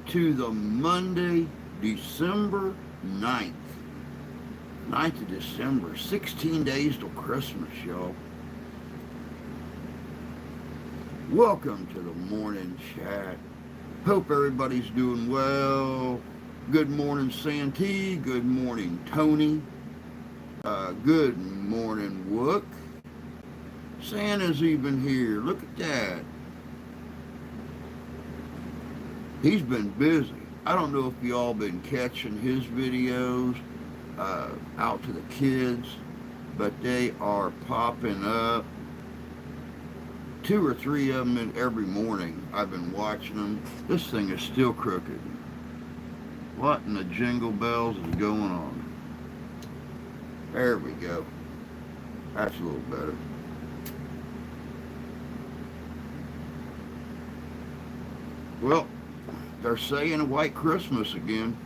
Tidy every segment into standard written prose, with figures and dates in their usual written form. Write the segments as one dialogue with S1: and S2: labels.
S1: to the Monday, December 9th. 9th of December. 16 days till Christmas, y'all. Welcome to the morning chat. Hope everybody's doing well. Good morning, Santee. Good morning, Tony. Good morning, Wook. Santa's even here. Look at that. He's been busy. I don't know if y'all been catching his videos out to the kids, but they are popping up. 2 or 3 of them every morning. I've been watching them. This thing is still crooked. What in the jingle bells is going on? There we go. That's a little better. Well, they're saying a white Christmas again.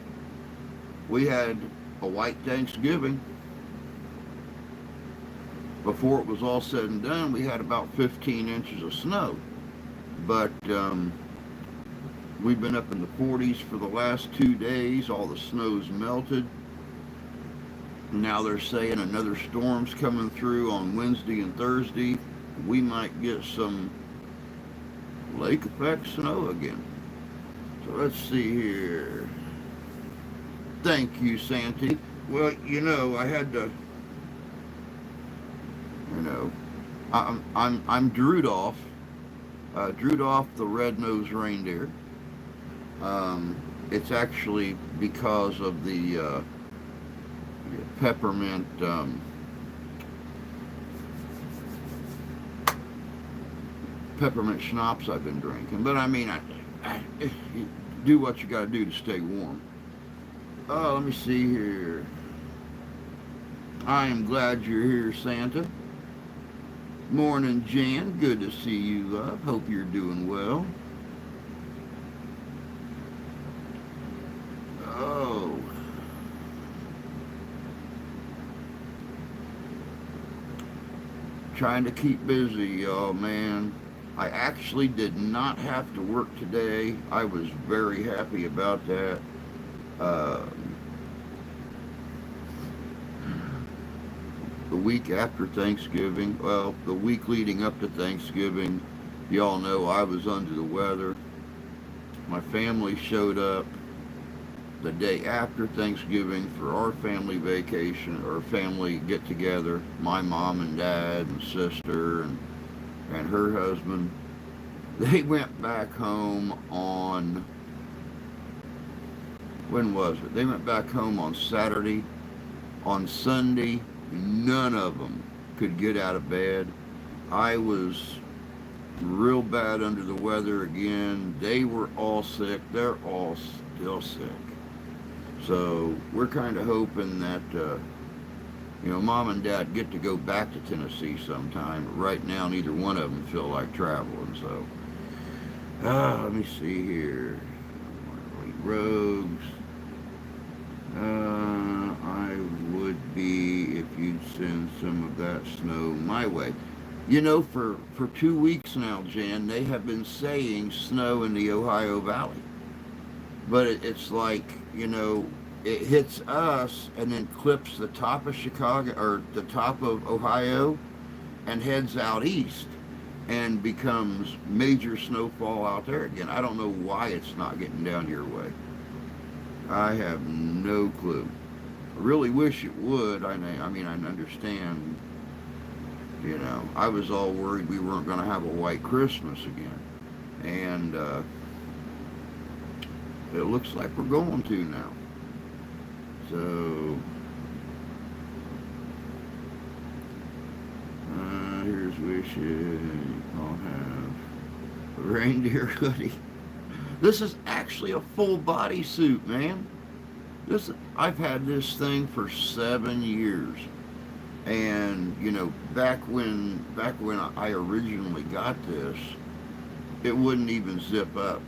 S1: We had a white Thanksgiving. Before it was all said and done, we had about 15 inches of snow. But we've been up in the 40s for the last 2 days. All the snow's melted. Now they're saying another storm's coming through on Wednesday and Thursday. We might get some lake effect snow again. So let's see here. Thank you, Santee. Well, I had to. I'm Drudolph. Drudolph the red-nosed reindeer. It's actually because of the peppermint peppermint schnapps I've been drinking. But I mean, I do what you got to do to stay warm. Oh, let me see here. I am glad you're here, Santa. Morning, Jan. Good to see you, love. Hope you're doing well. Oh. Trying to keep busy, y'all, man. I actually did not have to work today. I was very happy about that. The week after Thanksgiving, well, the week leading up to Thanksgiving, y'all know I was under the weather. My family showed up the day after Thanksgiving for our family vacation, or family get together. My mom and dad and sister and her husband. They went back home on, when was it? They went back home on Saturday. On Sunday, none of them could get out of bed. I was real bad under the weather again. They were all sick. They're all still sick. So we're kind of hoping that, Mom and Dad get to go back to Tennessee sometime. But right now, neither one of them feel like traveling. So, let me see here. Rogues. I would be if you'd send some of that snow my way. For 2 weeks now, Jan, they have been saying snow in the Ohio Valley. But it's like, it hits us and then clips the top of Chicago, or the top of Ohio, and heads out east and becomes major snowfall out there again. I don't know why it's not getting down your way. I have no clue. I really wish it would. I mean, I understand, I was all worried we weren't going to have a white Christmas again. And it looks like we're going to now. So, here's wishing I'll have a reindeer hoodie. This is actually a full body suit, man. I've had this thing for 7 years. And, back when I originally got this, it wouldn't even zip up.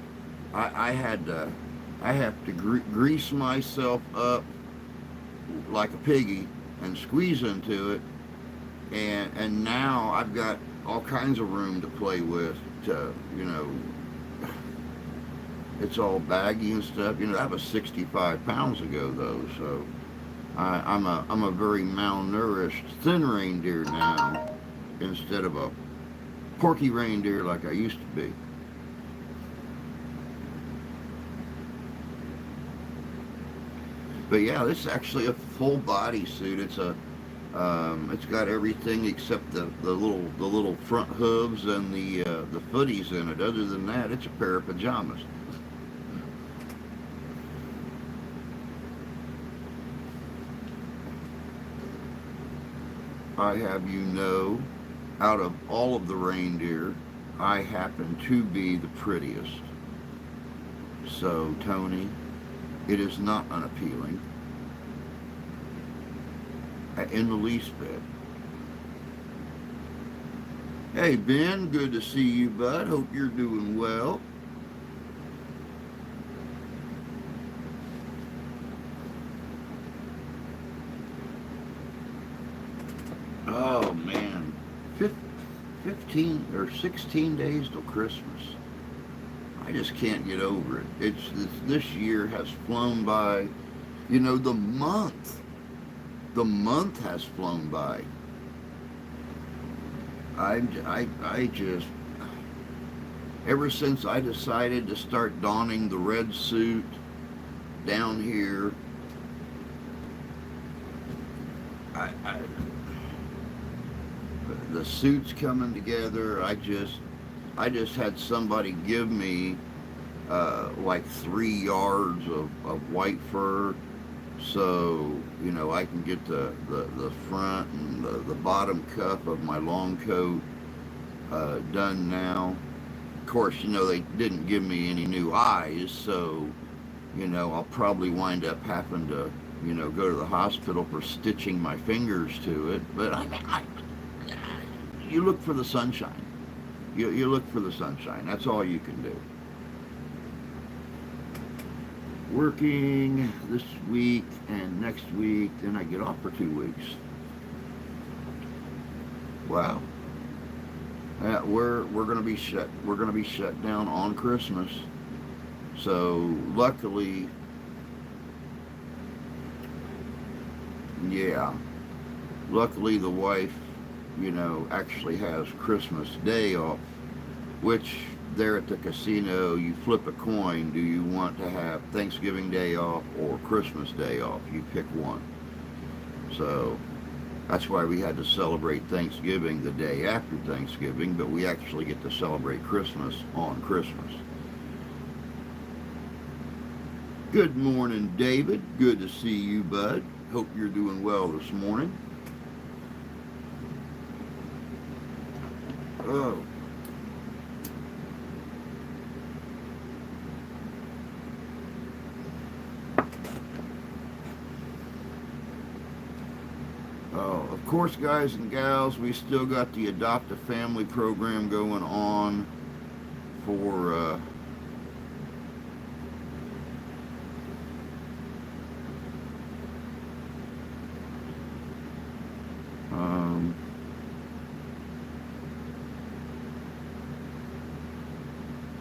S1: I have to grease myself up like a piggy and squeeze into it, and now I've got all kinds of room to play with, to It's all baggy and stuff. You know, that was 65 pounds ago, though. So I'm a very malnourished, thin reindeer now instead of a porky reindeer like I used to be. But yeah, this is actually a full body suit. It's got everything except the little front hooves and the footies in it. Other than that, it's a pair of pajamas. I have you know, out of all of the reindeer, I happen to be the prettiest. So Tony, it is not unappealing in the least bit. Hey Ben, good to see you, bud. Hope you're doing well. Oh man, 15 or 16 days till Christmas. I just can't get over it. This year has flown by. You know, the month has flown by. I just, ever since I decided to start donning the red suit down here, I the suit's coming together. I just had somebody give me like 3 yards of white fur, so you know I can get the front and the bottom cuff of my long coat done now. Of course, you know they didn't give me any new eyes, so you know I'll probably wind up having to go to the hospital for stitching my fingers to it. But you look for the sunshine. You look for the sunshine. That's all you can do. Working this week and next week, then I get off for 2 weeks. Wow. We're gonna be shut. We're gonna be shut down on Christmas. So luckily, yeah. Luckily, the wife, actually has Christmas Day off, which there at the casino, you flip a coin. Do you want to have Thanksgiving Day off or Christmas Day off? You pick one. So that's why we had to celebrate Thanksgiving the day after Thanksgiving, but we actually get to celebrate Christmas on Christmas. Good morning, David. Good to see you, bud. Hope you're doing well this morning. Oh. Oh, of course, guys and gals, we still got the Adopt a Family program going on for um,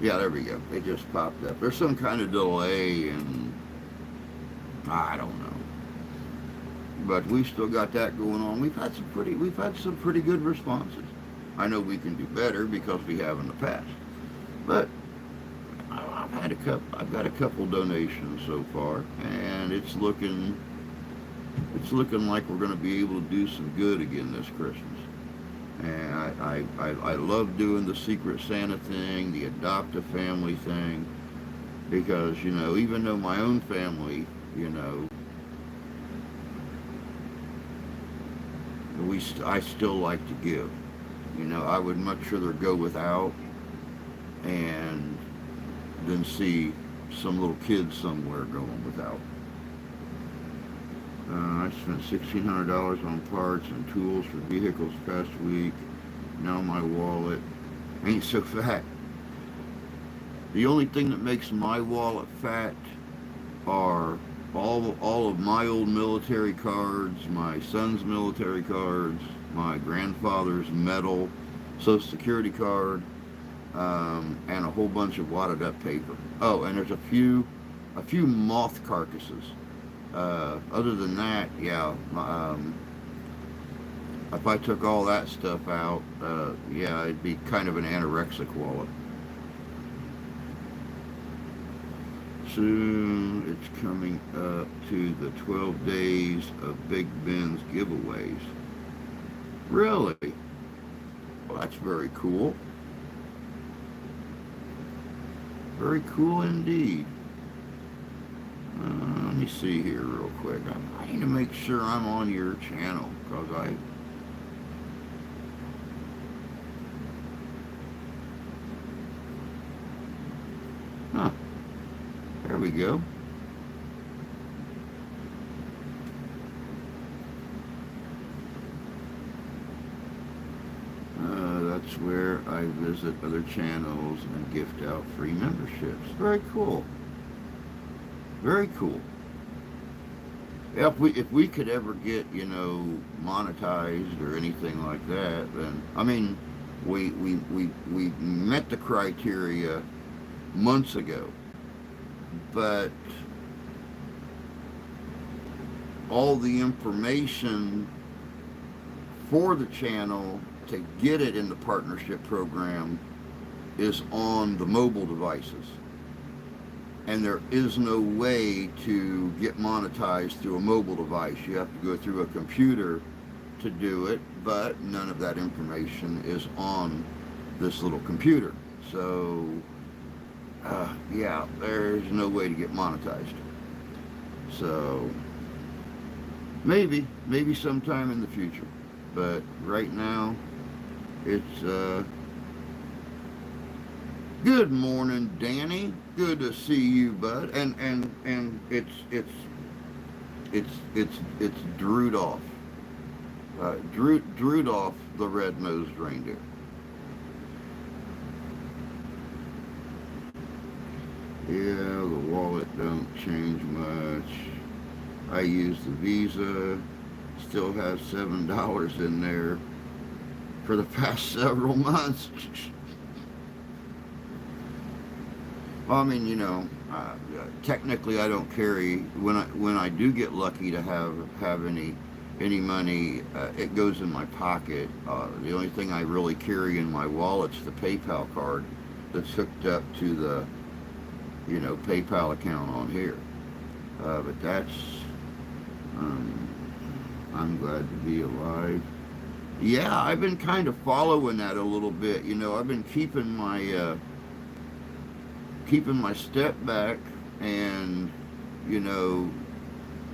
S1: yeah, there we go. It just popped up. There's some kind of delay, and I don't know. But we've still got that going on. We've had some pretty good responses. I know we can do better because we have in the past. But I've got a couple donations so far, and it's looking like we're going to be able to do some good again this Christmas. And I love doing the Secret Santa thing, the Adopt a Family thing, because even though my own family, I still like to give. I would much rather go without and than see some little kid somewhere going without. I spent $1,600 on parts and tools for vehicles past week. Now my wallet ain't so fat. The only thing that makes my wallet fat are all of my old military cards, my son's military cards, my grandfather's medal, Social Security card, and a whole bunch of wadded up paper. Oh, and there's a few moth carcasses. Other than that, yeah. If I took all that stuff out, yeah, it'd be kind of an anorexic wallet. Soon it's coming up to the 12 days of Big Ben's giveaways. Really? Well, that's very cool. Very cool indeed. Let me see here real quick. I need to make sure I'm on your channel because huh, there we go. That's where I visit other channels and gift out free memberships. Very cool. Very cool. Yeah, if we could ever get, monetized or anything like that, then I mean, we met the criteria months ago, but all the information for the channel to get it in the partnership program is on the mobile devices. And there is no way to get monetized through a mobile device. You have to go through a computer to do it, but none of that information is on this little computer. So, yeah, there's no way to get monetized. So, maybe sometime in the future. But right now, it's, good morning, Danny. Good to see you, bud. And it's Drudolph. Drudolph the red-nosed reindeer. Yeah, the wallet don't change much. I use the Visa. Still have $7 in there for the past several months. Well, I mean, technically, I don't carry when I do get lucky to have any money. It goes in my pocket. The only thing I really carry in my wallet's the PayPal card that's hooked up to the PayPal account on here. But that's I'm glad to be alive. Yeah, I've been kind of following that a little bit. I've been keeping my step back and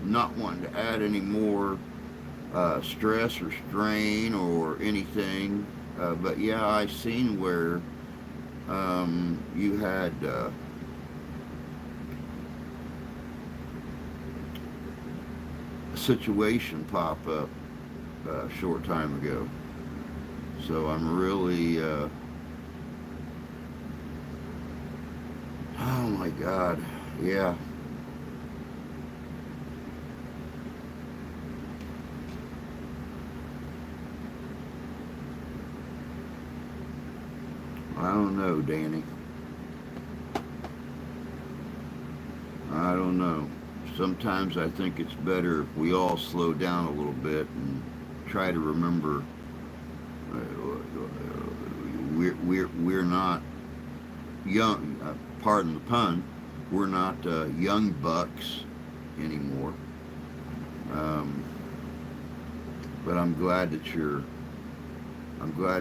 S1: not wanting to add any more stress or strain or anything. But yeah, I seen where you had a situation pop up a short time ago. So I'm really oh my God, yeah. I don't know, Danny. I don't know. Sometimes I think it's better if we all slow down a little bit and try to remember we're not young. Pardon the pun. We're not young bucks anymore. But I'm glad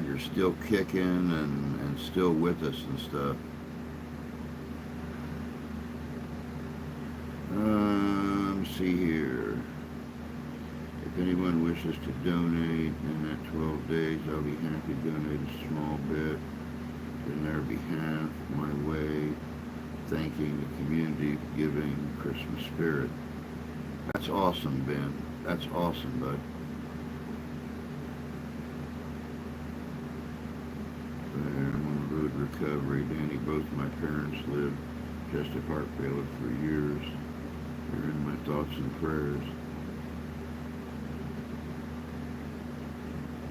S1: you're still kicking and still with us and stuff. Let's see here. If anyone wishes to donate in that 12 days, I'll be happy to donate a small bit in their behalf, my way, thanking the community for giving Christmas spirit. That's awesome, Ben. That's awesome, bud. There, I'm on the road to recovery. Danny, both my parents lived just at heart failure for years. They're in my thoughts and prayers.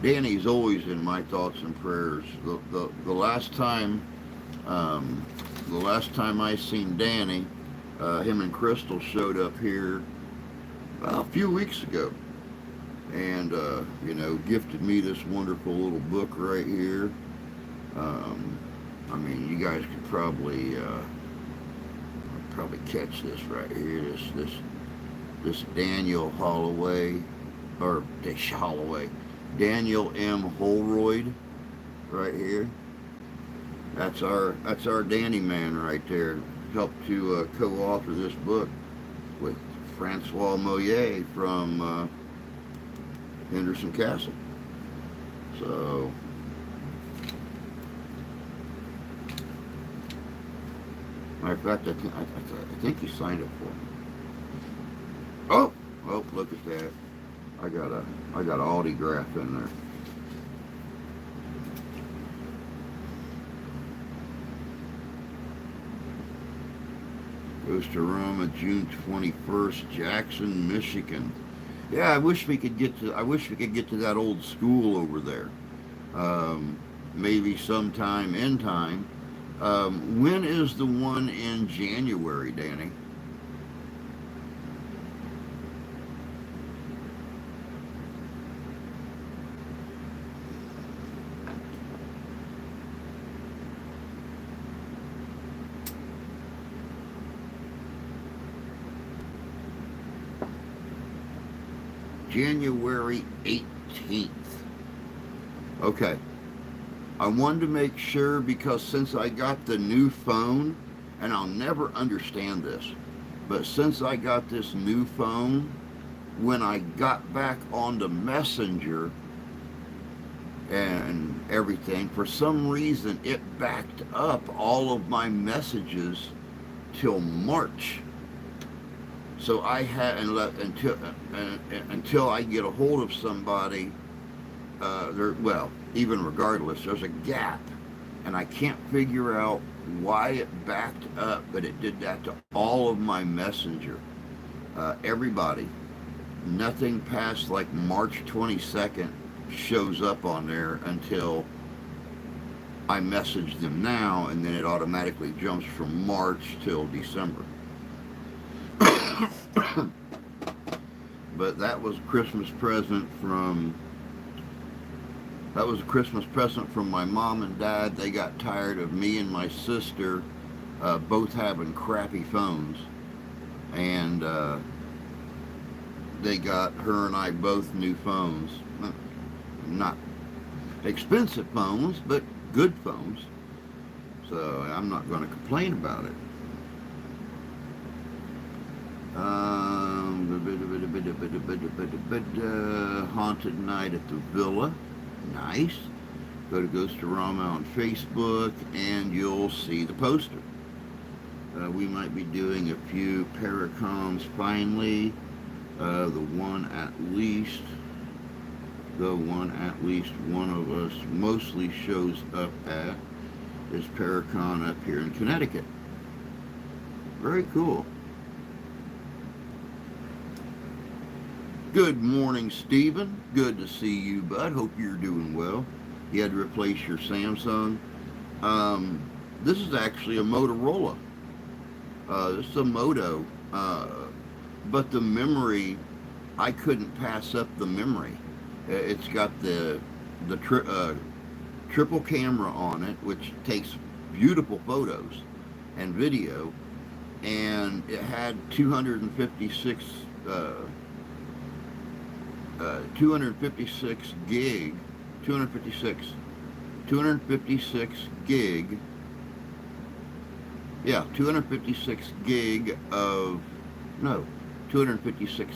S1: Danny's always in my thoughts and prayers. The last time Um, the last time I seen Danny, him and Crystal showed up here a few weeks ago, and gifted me this wonderful little book right here. Um, I mean, you guys could probably catch this right here. This Daniel Holloway, or Holloway, Daniel M. Holroyd, right here. That's our Danny man right there. Helped to co-author this book with Francois Moyer from Henderson Castle. So, matter of fact, I think he signed it for me. Oh, look at that. I got an autograph in there. Goes to Roma, June 21st, Jackson, Michigan. Yeah, I wish we could get to that old school over there. Maybe sometime in time. When is the one in January, Danny? January 18th. Okay. I wanted to make sure because since I got the new phone, and I'll never understand this, but since I got this new phone, when I got back on the Messenger and everything, for some reason it backed up all of my messages till March. So I had until I get a hold of somebody. Even regardless, there's a gap, and I can't figure out why it backed up, but it did that to all of my Messenger. Everybody, nothing past like March 22nd shows up on there until I message them now, and then it automatically jumps from March till December. But that was a Christmas present from my mom and dad. They got tired of me and my sister both having crappy phones, and they got her and I both new phones. Not expensive phones, but good phones. So I'm not going to complain about it. Haunted Night at the Villa. Nice. Go to Ghostorama on Facebook and you'll see the poster. We might be doing a few Paracons finally. The one at least one of us mostly shows up at is Paracon up here in Connecticut. Very cool. Good morning, Stephen. Good to see you, bud. Hope you're doing well. You had to replace your Samsung. This is actually a Motorola. This is a Moto. But the memory, I couldn't pass up the memory. It's got the triple camera on it, which takes beautiful photos and video, and it had 256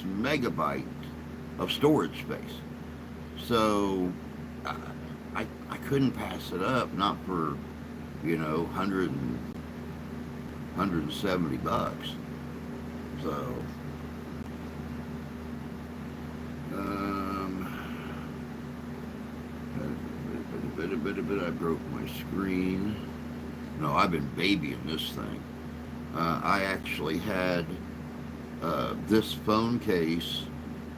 S1: megabyte of storage space. So I couldn't pass it up, not for 170 bucks. So I broke my screen. No, I've been babying this thing. I actually had this phone case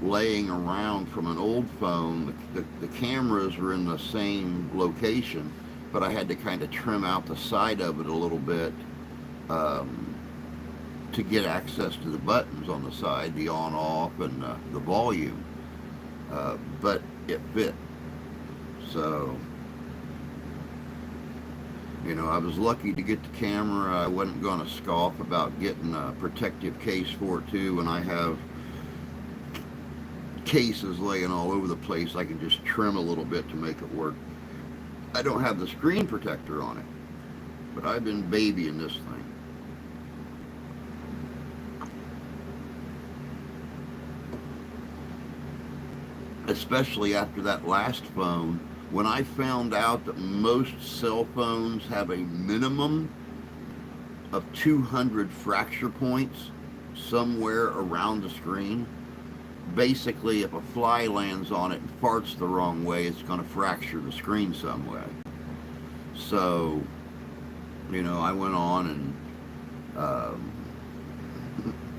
S1: laying around from an old phone. The cameras were in the same location, but I had to kind of trim out the side of it a little bit um, to get access to the buttons on the side, the on-off and the volume. But it fit. So, you know, I was lucky to get the camera. I wasn't going to scoff about getting a protective case for it too. When I have cases laying all over the place, I can just trim a little bit to make it work. I don't have the screen protector on it, but I've been babying this thing. Especially after that last phone, when I found out that most cell phones have a minimum of 200 fracture points somewhere around the screen. Basically, if a fly lands on it and farts the wrong way, it's going to fracture the screen some way. So, you know, I went on and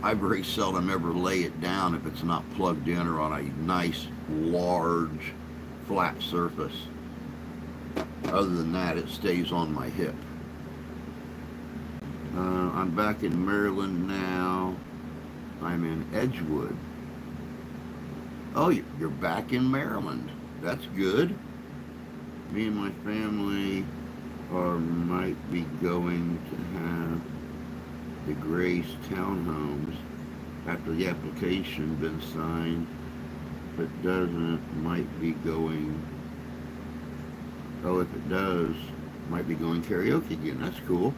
S1: I very seldom ever lay it down if it's not plugged in or on a nice, large, flat surface. Other than that, it stays on my hip. I'm back in Maryland now. I'm in Edgewood. Oh, you're back in Maryland. That's good. Me and my family might be going to have the Grace townhomes after the application been signed. If it doesn't, might be going. Oh, if it does, might be going karaoke again. That's cool.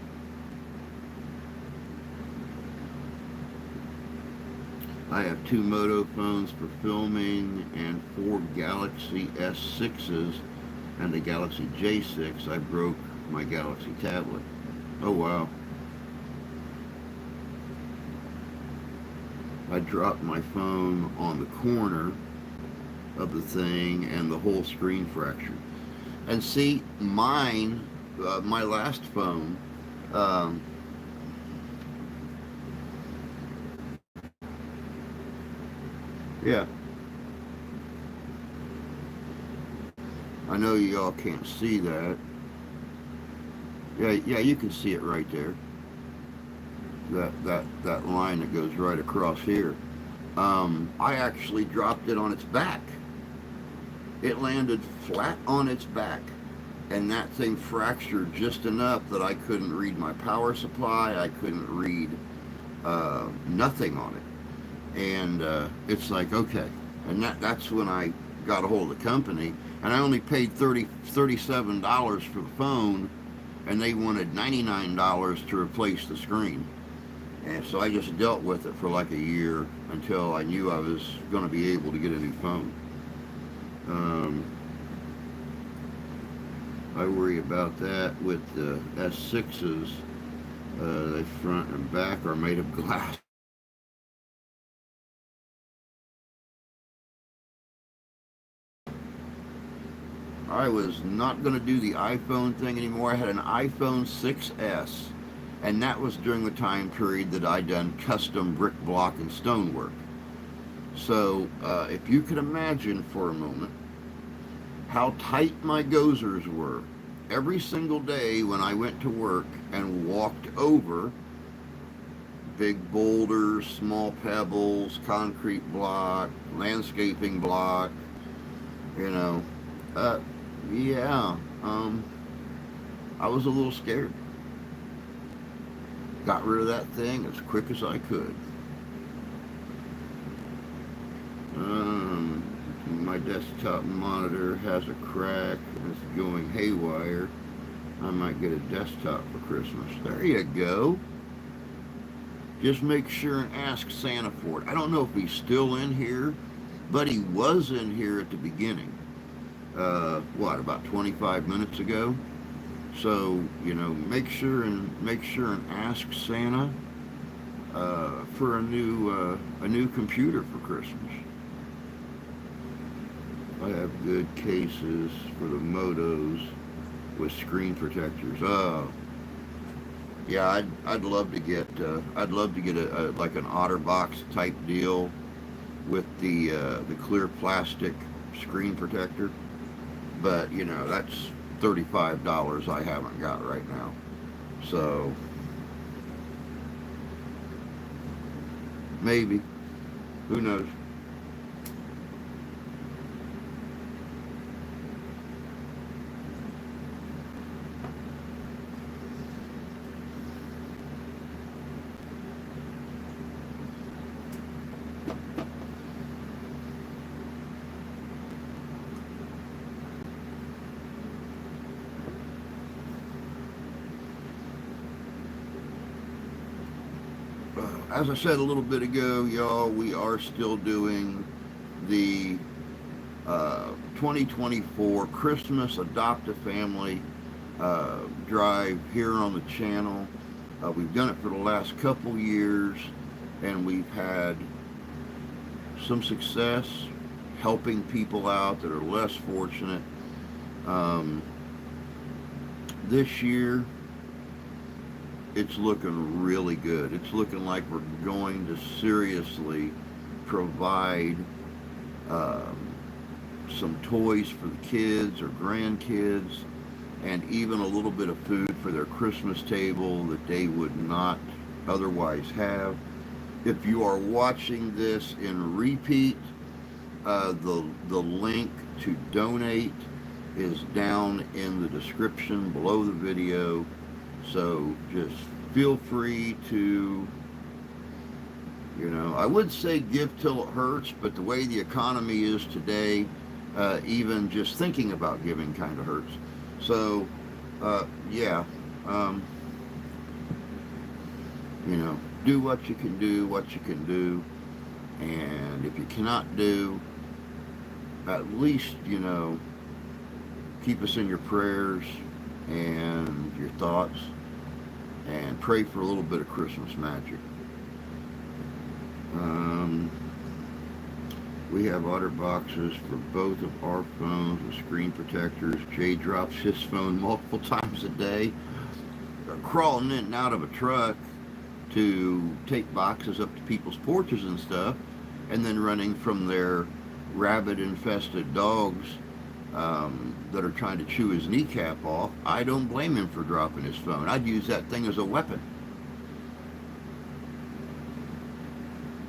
S1: I have 2 Moto phones for filming and 4 Galaxy S6s and a Galaxy J6. I broke my Galaxy tablet. Oh wow. I dropped my phone on the corner of the thing and the whole screen fractured. And see, mine, my last phone, yeah, I know y'all can't see that. Yeah, you can see it right there. That line that goes right across here. I actually dropped it on its back. It landed flat on its back, and that thing fractured just enough that I couldn't read my power supply. I couldn't read nothing on it. And it's like, okay. And that's when I got a hold of the company, and I only paid $37 for the phone, and they wanted $99 to replace the screen. And so I just dealt with it for like a year until I knew I was going to be able to get a new phone. I worry about that with the S6s. The front and back are made of glass. I was not going to do the iPhone thing anymore. I had an iPhone 6S, and that was during the time period that I'd done custom brick, block, and stonework. So if you could imagine for a moment how tight my gozers were every single day when I went to work and walked over big boulders, small pebbles, concrete block, landscaping block, you know, yeah, I was a little scared. Got rid of that thing as quick as I could. My desktop monitor has a crack and it's going haywire. I might get a desktop for Christmas. There you go. Just make sure and ask Santa for it. I don't know if he's still in here, but he was in here at the beginning. About 25 minutes ago? So, you know, make sure and ask Santa for a new computer for Christmas. I have good cases for the Motos with screen protectors. Yeah, I'd love to get a like an OtterBox type deal with the clear plastic screen protector. But you know, $35 I haven't got right now. So maybe, who knows? As I said a little bit ago, y'all, we are still doing the 2024 Christmas Adopt a Family drive here on the channel. We've done it for the last couple years, and we've had some success helping people out that are less fortunate. Um, this year, it's looking really good. It's looking like we're going to seriously provide um, some toys for the kids or grandkids, and even a little bit of food for their Christmas table that they would not otherwise have. If you are watching this in repeat, the link to donate is down in the description below the video. So just feel free to, I would say give till it hurts, but the way the economy is today, even just thinking about giving kind of hurts. So, yeah, um, do what you can do, and if you cannot do, at least, keep us in your prayers and your thoughts, and pray for a little bit of Christmas magic. Um, we have otter boxes for both of our phones with screen protectors. Jay drops his phone multiple times a day, crawling in and out of a truck to take boxes up to people's porches and stuff, and then running from their rabbit-infested dogs that are trying to chew his kneecap off. I don't blame him for dropping his phone. I'd use that thing as a weapon.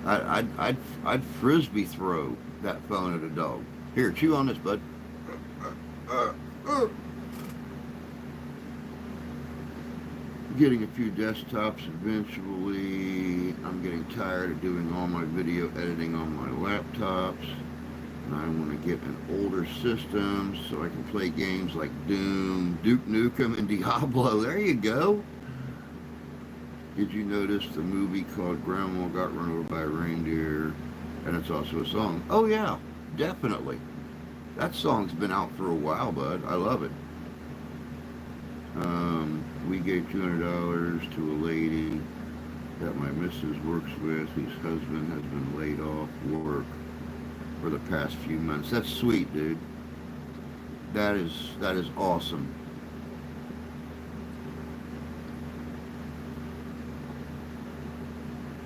S1: I'd frisbee throw that phone at a dog. Here, chew on this, bud. Getting a few desktops eventually. I'm getting tired of doing all my video editing on my laptops. And I want to get an older system so I can play games like Doom, Duke Nukem, and Diablo. There you go. Did you notice the movie called Grandma Got Run Over by a Reindeer? And it's also a song. Oh yeah, definitely. That song's been out for a while, bud. I love it. We gave $200 to a lady that my missus works with, whose husband has been laid off work for the past few months. That's sweet, dude. That is awesome.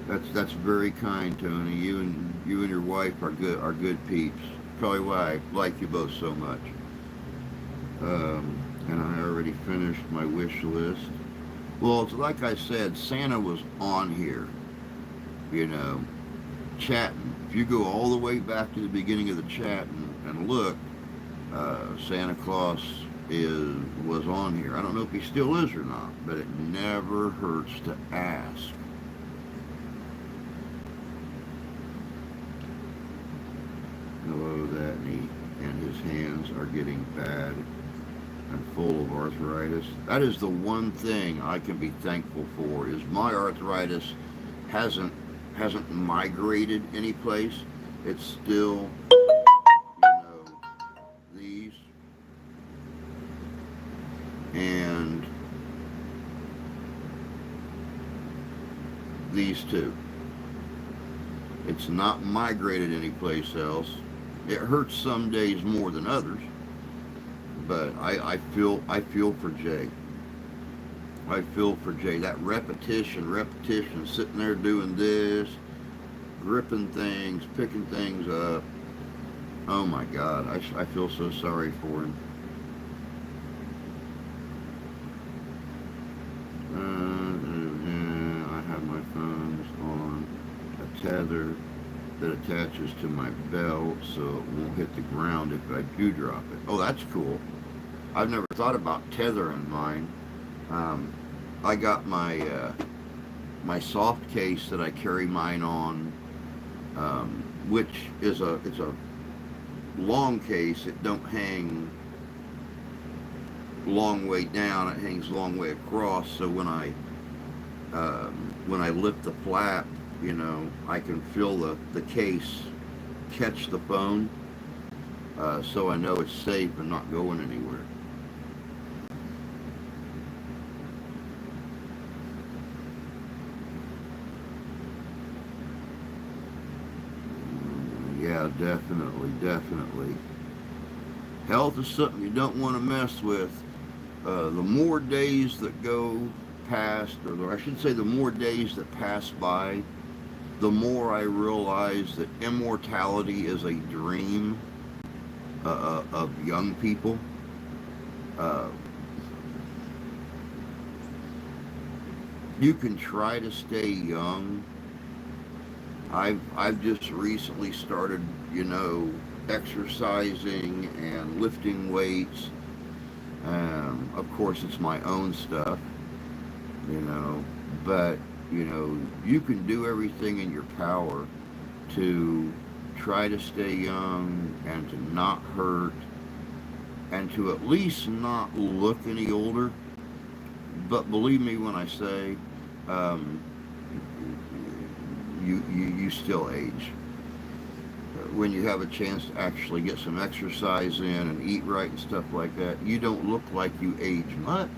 S1: That's very kind, Tony. You and your wife are good peeps. Probably why I like you both so much. And I already finished my wish list. Well, it's like I said, Santa was on here, chatting. If you go all the way back to the beginning of the chat and look, Santa Claus was on here. I don't know if he still is or not, but it never hurts to ask. Hello, that and his hands are getting bad and full of arthritis. That is the one thing I can be thankful for, is my arthritis hasn't migrated any place. It's still, these and these two. It's not migrated anyplace else. It hurts some days more than others, but I feel for Jay. I feel for Jay. That repetition, sitting there doing this, gripping things, picking things up. Oh my God, I feel so sorry for him. tether that attaches to my belt so it won't hit the ground if I do drop it. Oh, that's cool. I've never thought about tethering mine. I got my soft case that I carry mine on, which is it's a long case. It don't hang long way down. It hangs long way across. So when I lift the flap, you know, I can feel the case catch the phone, so I know it's safe and not going anywhere. Yeah, definitely. Health is something you don't want to mess with. The more days that go past, or I should say the more days that pass by, the more I realize that immortality is a dream of young people. Uh, you can try to stay young. I've just recently started, you know, exercising and lifting weights. Of course, it's my own stuff, you know, but you know, you can do everything in your power to try to stay young and to not hurt and to at least not look any older. But believe me when I say, um, you still age. When you have a chance to actually get some exercise in and eat right and stuff like that, you don't look like you age much,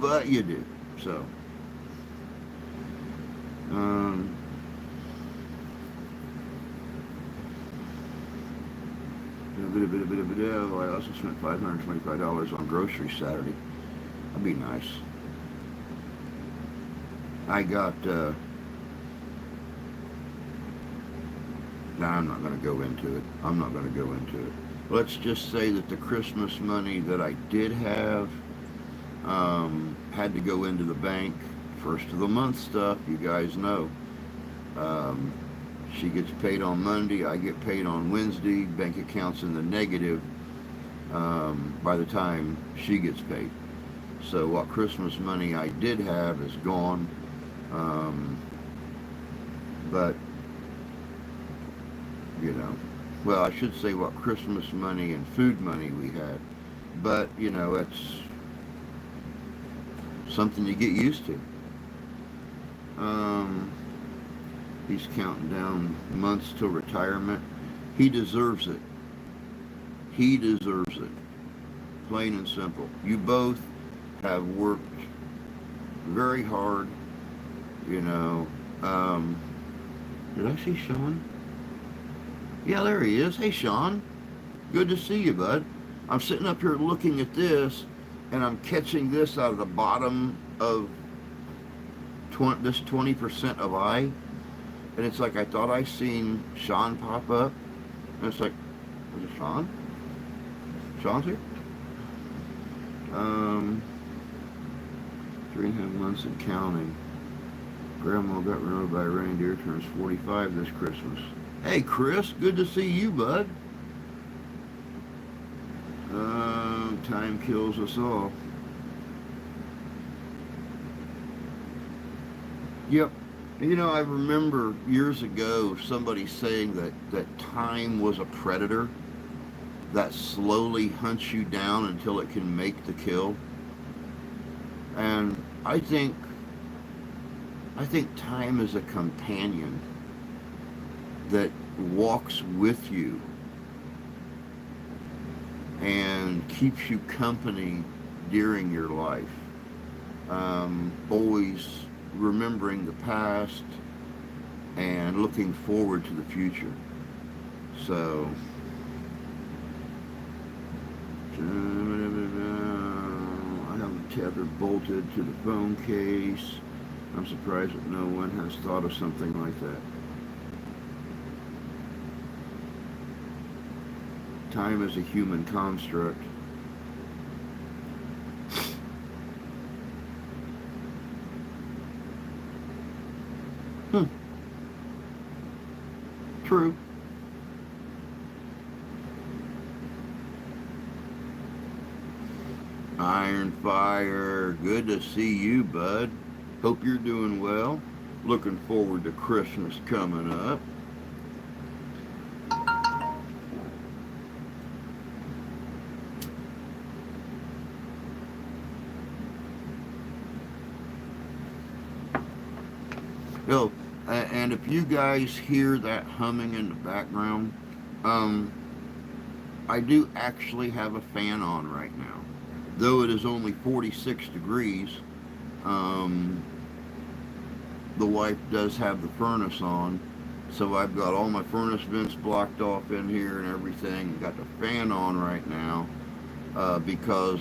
S1: but you do. So, um, I also spent $525 on groceries Saturday. That'd be nice. I got, nah, I'm not going to go into it. I'm not going to go into it. Let's just say that the Christmas money that I did have had to go into the bank. First of the month stuff, you guys know. Um, she gets paid on Monday. I get paid on Wednesday. Bank account's in the negative by the time she gets paid. So what Christmas money I did have is gone. Um, but, you know, well, I should say what Christmas money and food money we had. But, you know, it's something you get used to. Um, he's counting down months till retirement. He deserves it. He deserves it. Plain and simple. You both have worked very hard, you know. Did I see Sean? Yeah, there he is. Hey, Sean. Good to see you, bud. I'm sitting up here looking at this, and I'm catching this out of the bottom of this 20% of I, and it's like I thought I seen Sean pop up, and it's like, is it Sean? Sean's here? 3.5 months and counting. Grandma got run over by a reindeer, turns 45 this Christmas. Hey, Chris, good to see you, bud. Time kills us all. Yep. You know, I remember years ago somebody saying that time was a predator that slowly hunts you down until it can make the kill. And I think time is a companion that walks with you and keeps you company during your life. Always remembering the past and looking forward to the future. So, I have the tether bolted to the phone case. I'm surprised that no one has thought of something like that. Time is a human construct. Hmm, true. Iron Fire, good to see you, bud. Hope you're doing well. Looking forward to Christmas coming up. Oh, and if you guys hear that humming in the background, um, I do actually have a fan on right now. Though it is only 46 degrees, um, the wife does have the furnace on. So I've got all my furnace vents blocked off in here and everything. Got the fan on right now because,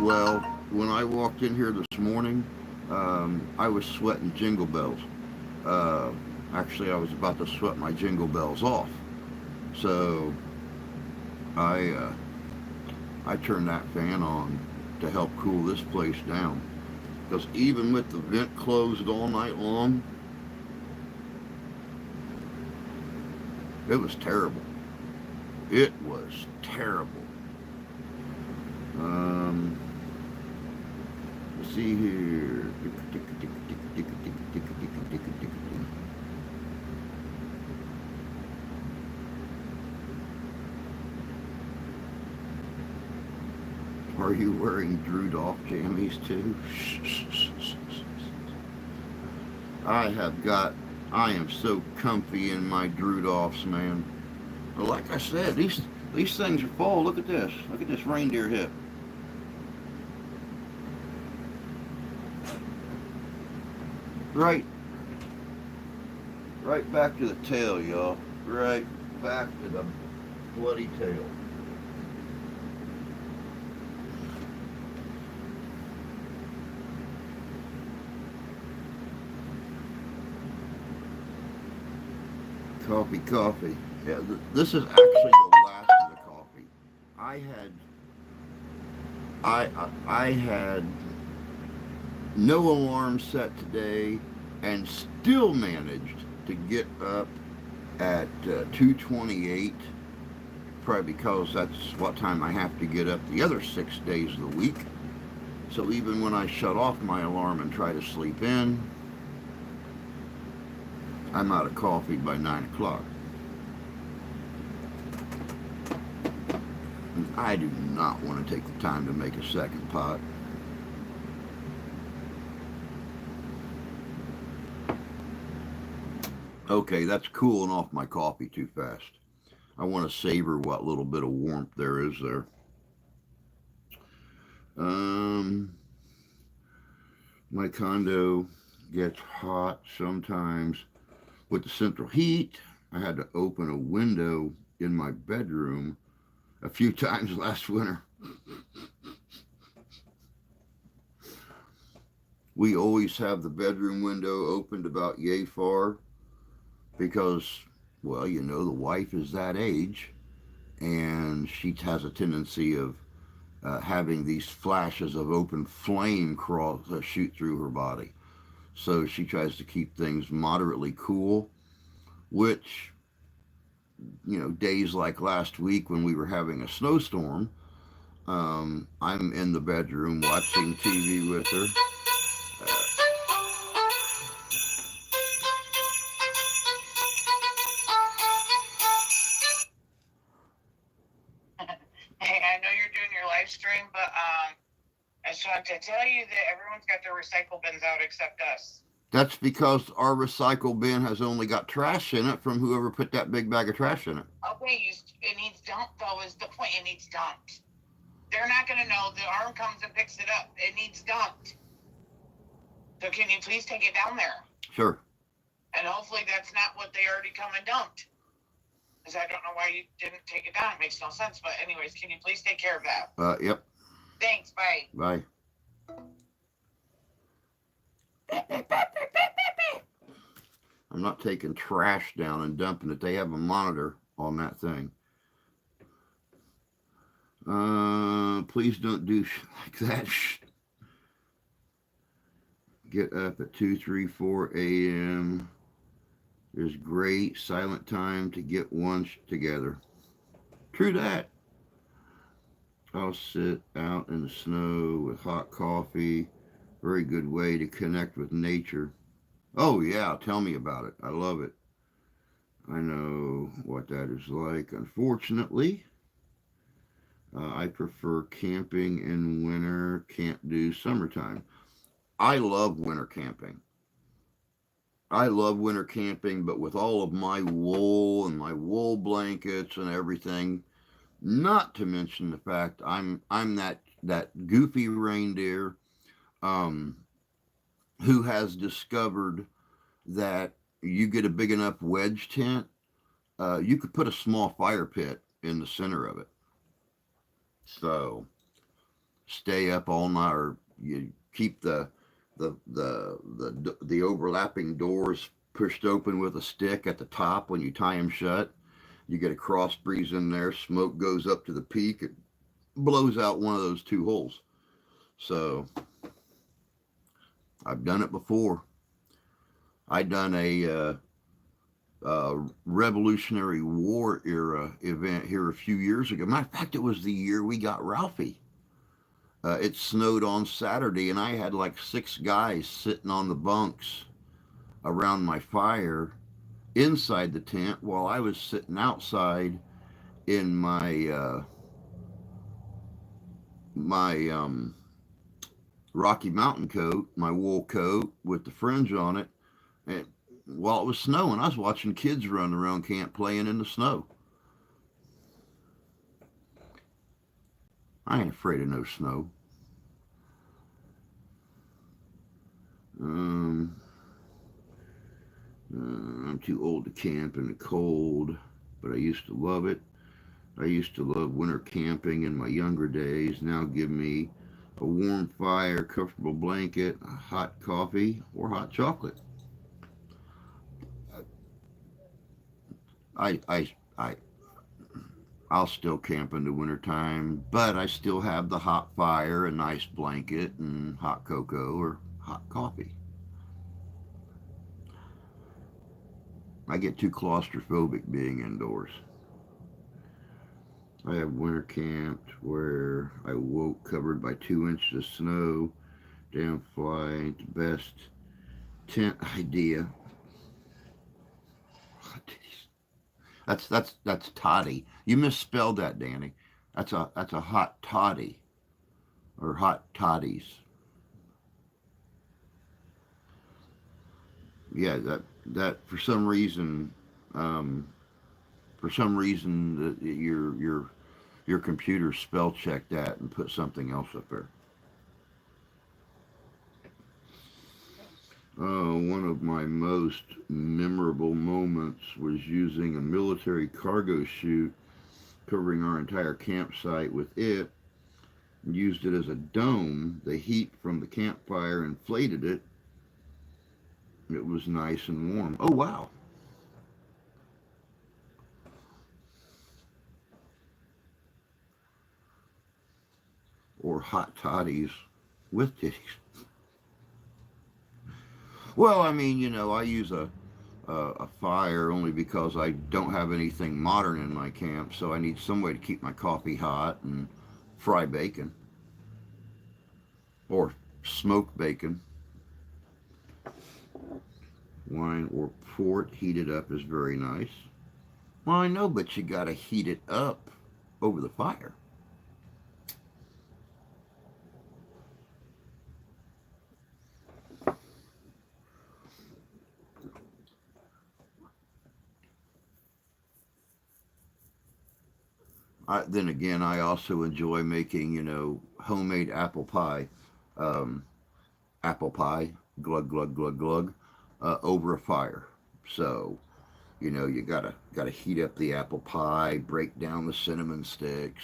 S1: well, when I walked in here this morning, I was sweating jingle bells. Uh, Actually, I was about to sweat my jingle bells off. So I uh, I turned that fan on to help cool this place down. Because even with the vent closed all night long, it was terrible. It was terrible. Um, let's see here. Are you wearing Drew Dolph jammies too? I have got, I am so comfy in my Drew Dolphs, man. But like I said, these things are full. Look at this. Look at this reindeer hip. Right, right back to the tail, y'all. Right back to the bloody tail. Coffee, coffee. Yeah, this is actually the last of the coffee. I had, I had no alarm set today, and still managed to get up at 2:28. Probably because that's what time I have to get up the other 6 days of the week. So even when I shut off my alarm and try to sleep in, I'm out of coffee by 9 o'clock. And I do not want to take the time to make a second pot. Okay, that's cooling off my coffee too fast. I want to savor what little bit of warmth there is there. Um, my condo gets hot sometimes with the central heat. I had to open a window in my bedroom a few times last winter. We always have the bedroom window opened about yay far because, well, you know, the wife is that age and she has a tendency of having these flashes of open flame shoot through her body. So she tries to keep things moderately cool, which, you know, days like last week when we were having a snowstorm, I'm in the bedroom watching TV with her.
S2: Hey, I know you're doing your live stream, but I just wanted to tell you that everyone's got their recycle bins out except us.
S1: That's because our recycle bin has only got trash in it from whoever put that big bag of trash in it.
S2: Okay, it needs dumped though. Is the point? It needs dumped. They're not gonna know. The arm comes and picks it up. It needs dumped. So can you please take it down there?
S1: Sure.
S2: And hopefully that's not what they already come and dumped. Because I don't know why you didn't take it down. It makes no sense. But anyways, can you please take care of that?
S1: Yep.
S2: Thanks. Bye.
S1: Bye. I'm not taking trash down and dumping it. They have a monitor on that thing. Please don't do like that. Get up at 2, 3, 4 a.m. is great silent time to get lunch together. True that. I'll sit out in the snow with hot coffee. Very good way to connect with nature. Oh, yeah, tell me about it. I love it. I know what that is like. Unfortunately, I prefer camping in winter, can't do summertime. I love winter camping. I love winter camping, but with all of my wool and my wool blankets and everything, not to mention the fact I'm that goofy reindeer um, who has discovered that you get a big enough wedge tent, you could put a small fire pit in the center of it. So stay up all night, or you keep the overlapping doors pushed open with a stick at the top when you tie them shut. You get a cross breeze in there, smoke goes up to the peak, it blows out one of those two holes. So I've done it before. I done Revolutionary War era event here a few years ago. Matter of fact, it was the year we got Ralphie. It snowed on Saturday, and I had like 6 guys sitting on the bunks around my fire inside the tent while I was sitting outside in my Rocky Mountain coat, my wool coat with the fringe on it. And while it was snowing, I was watching kids run around camp playing in the snow. I ain't afraid of no snow. Um, I'm too old to camp in the cold, but I used to love it. I used to love winter camping in my younger days. Now give me a warm fire, comfortable blanket, a hot coffee, or hot chocolate. I, I, I, I'll still camp in the wintertime, but I still have the hot fire, a nice blanket, and hot cocoa or hot coffee. I get too claustrophobic being indoors. I have winter camped where I woke covered by 2 inches of snow. Damn fly ain't the best tent idea. That's toddy. You misspelled that, Danny. That's a hot toddy or hot toddies. Yeah, that um, for some reason your computer spell checked that and put something else up there. One of my most memorable moments was using a military cargo chute covering our entire campsite with it. Used it as a dome. The heat from the campfire inflated it. It was nice and warm. Oh wow! Or hot toddies with titties. Well, I mean, I use a fire only because I don't have anything modern in my camp, so I need some way to keep my coffee hot and fry bacon or smoke bacon. Wine or port heated up is very nice. Well, I know, but you gotta heat it up over the fire. Then again, I also enjoy making, homemade apple pie. Um, Apple pie, glug glug glug glug, over a fire. So you gotta heat up the apple pie, break down the cinnamon sticks,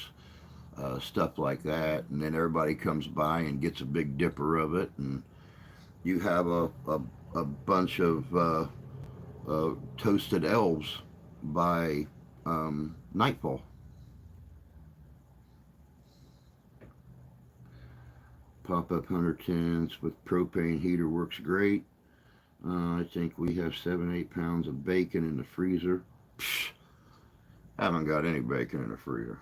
S1: stuff like that, and then everybody comes by and gets a big dipper of it, and you have a bunch of toasted elves by nightfall. Pop up hunter tents with propane heater works great. I think we have 7, 8 pounds of bacon in the freezer. Psh, haven't got any bacon in the freezer.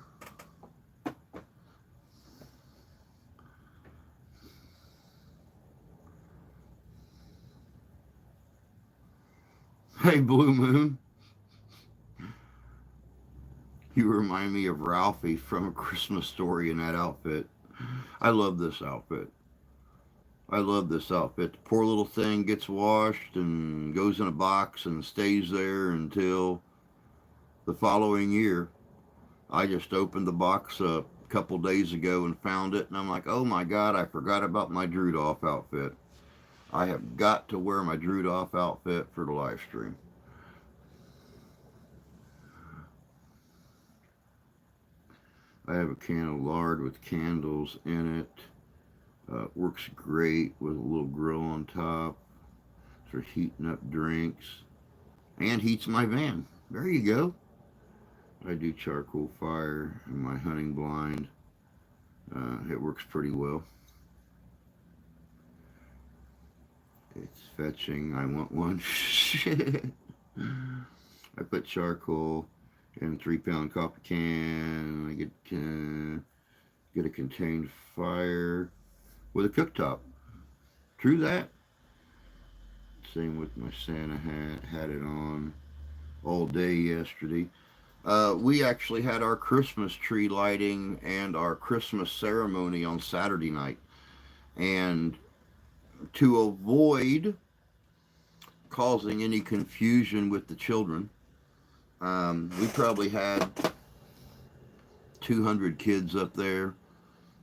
S1: Hey, Blue Moon, you remind me of Ralphie from A Christmas Story in that outfit. I love this outfit. I love this outfit. The poor little thing gets washed and goes in a box and stays there until the following year. I just opened the box a couple days ago and found it, and I'm like, oh my god, I forgot about my Drudolph outfit. I have got to wear my Drudolph outfit for the live stream. I have a can of lard with candles in it. Works great with a little grill on top for heating up drinks and heats my van. There you go. I do charcoal fire in my hunting blind. It works pretty well. It's fetching. I want one. I put charcoal in a 3-pound coffee can. I get a contained fire with a cooktop. True that. Same with my Santa hat. Had it on all day yesterday. We actually had our Christmas tree lighting and our Christmas ceremony on Saturday night. And to avoid causing any confusion with the children, we probably had 200 kids up there,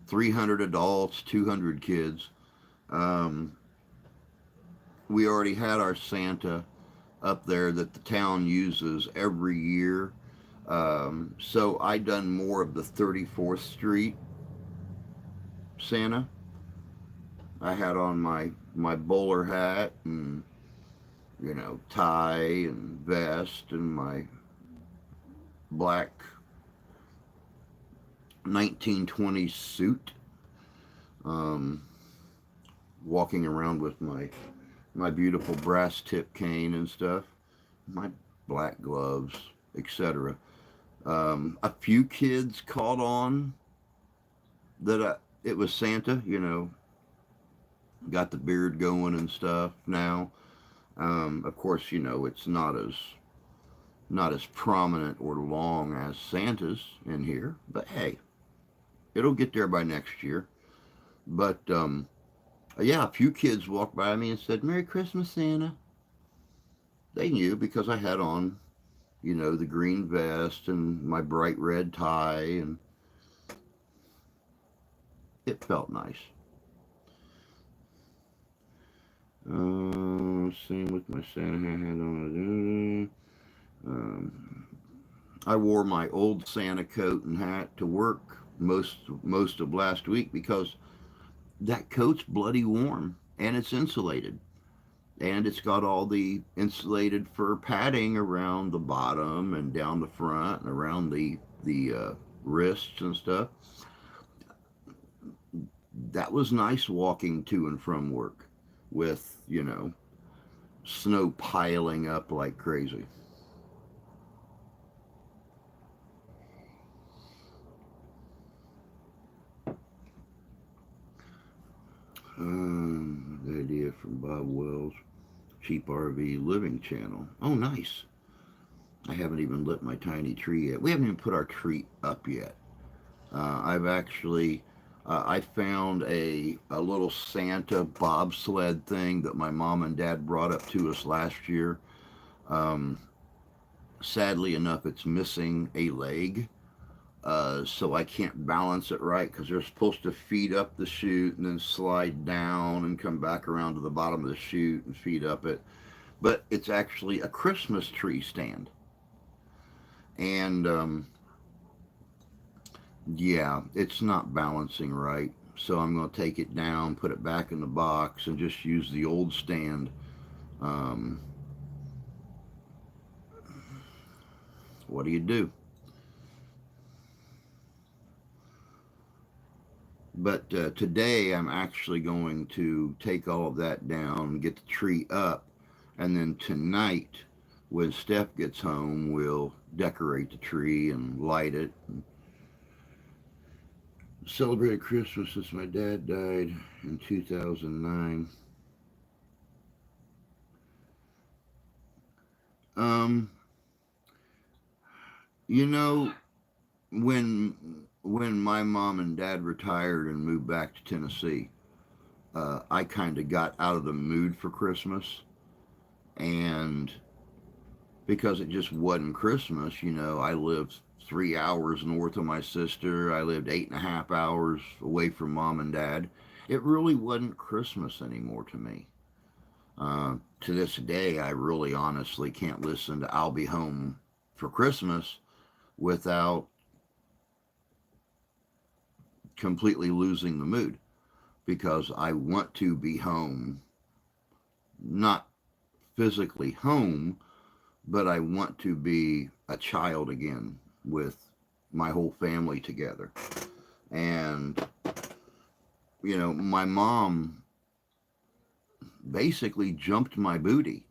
S1: 300 adults, 200 kids. Um, we already had our Santa up there that the town uses every year. So I done more of the 34th Street Santa. I had on my bowler hat and tie and vest and my black 1920s suit. Um, Walking around with my beautiful brass tip cane and stuff, my black gloves, etc. A few kids caught on that it was Santa, got the beard going and stuff now. Of course, it's not as prominent or long as Santa's in here, but hey, it'll get there by next year. But yeah, a few kids walked by me and said, "Merry Christmas, Santa." They knew because I had on, the green vest and my bright red tie, and it felt nice. Same with my Santa hat on. I wore my old Santa coat and hat to work most of last week because that coat's bloody warm and it's insulated. And it's got all the insulated fur padding around the bottom and down the front and around the wrists and stuff. That was nice walking to and from work with snow piling up like crazy. The idea from Bob Wells, Cheap RV Living Channel. Oh, nice. I haven't even lit my tiny tree yet. We haven't even put our tree up yet. I've actually, I found a little Santa bobsled thing that my mom and dad brought up to us last year. Um, Sadly enough, it's missing a leg. So I can't balance it right because they're supposed to feed up the chute and then slide down and come back around to the bottom of the chute and feed up it. But it's actually a Christmas tree stand. And yeah, it's not balancing right. So I'm going to take it down, put it back in the box, and just use the old stand. Um, what do you do? But today I'm actually going to take all of that down and get the tree up And then tonight, when Steph gets home, we'll decorate the tree and light it. And celebrated Christmas since my dad died in 2009. Um, you know, when my mom and dad retired and moved back to Tennessee, I kind of got out of the mood for Christmas, and because it just wasn't Christmas, I lived 3 hours north of my sister. I lived 8.5 hours away from mom and dad. It really wasn't Christmas anymore to me. To this day, I really honestly can't listen to "I'll Be Home for Christmas" without completely losing the mood, because I want to be home, not physically home, but I want to be a child again with my whole family together. And, my mom basically jumped my booty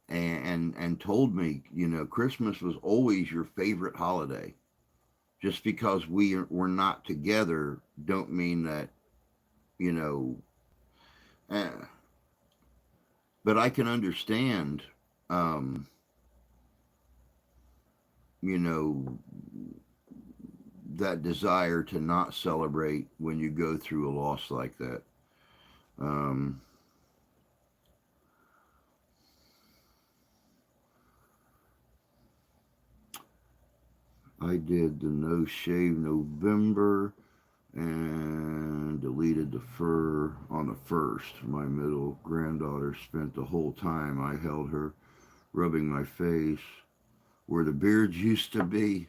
S1: and told me, Christmas was always your favorite holiday. Just because we're not together don't mean that, you know, eh. But I can understand, um, you know, that desire to not celebrate when you go through a loss like that. Um, I did the No Shave November and deleted the fur on the first. My middle granddaughter spent the whole time I held her rubbing my face where the beards used to be.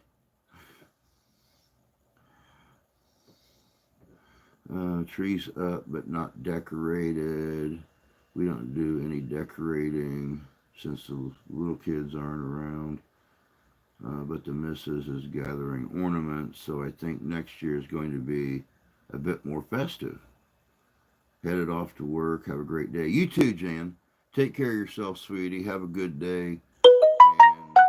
S1: Trees up but not decorated. We don't do any decorating since the little kids aren't around. But the missus is gathering ornaments, so I think next year is going to be a bit more festive. Headed off to work. Have a great day. You too, Jan. Take care of yourself, sweetie. Have a good day. And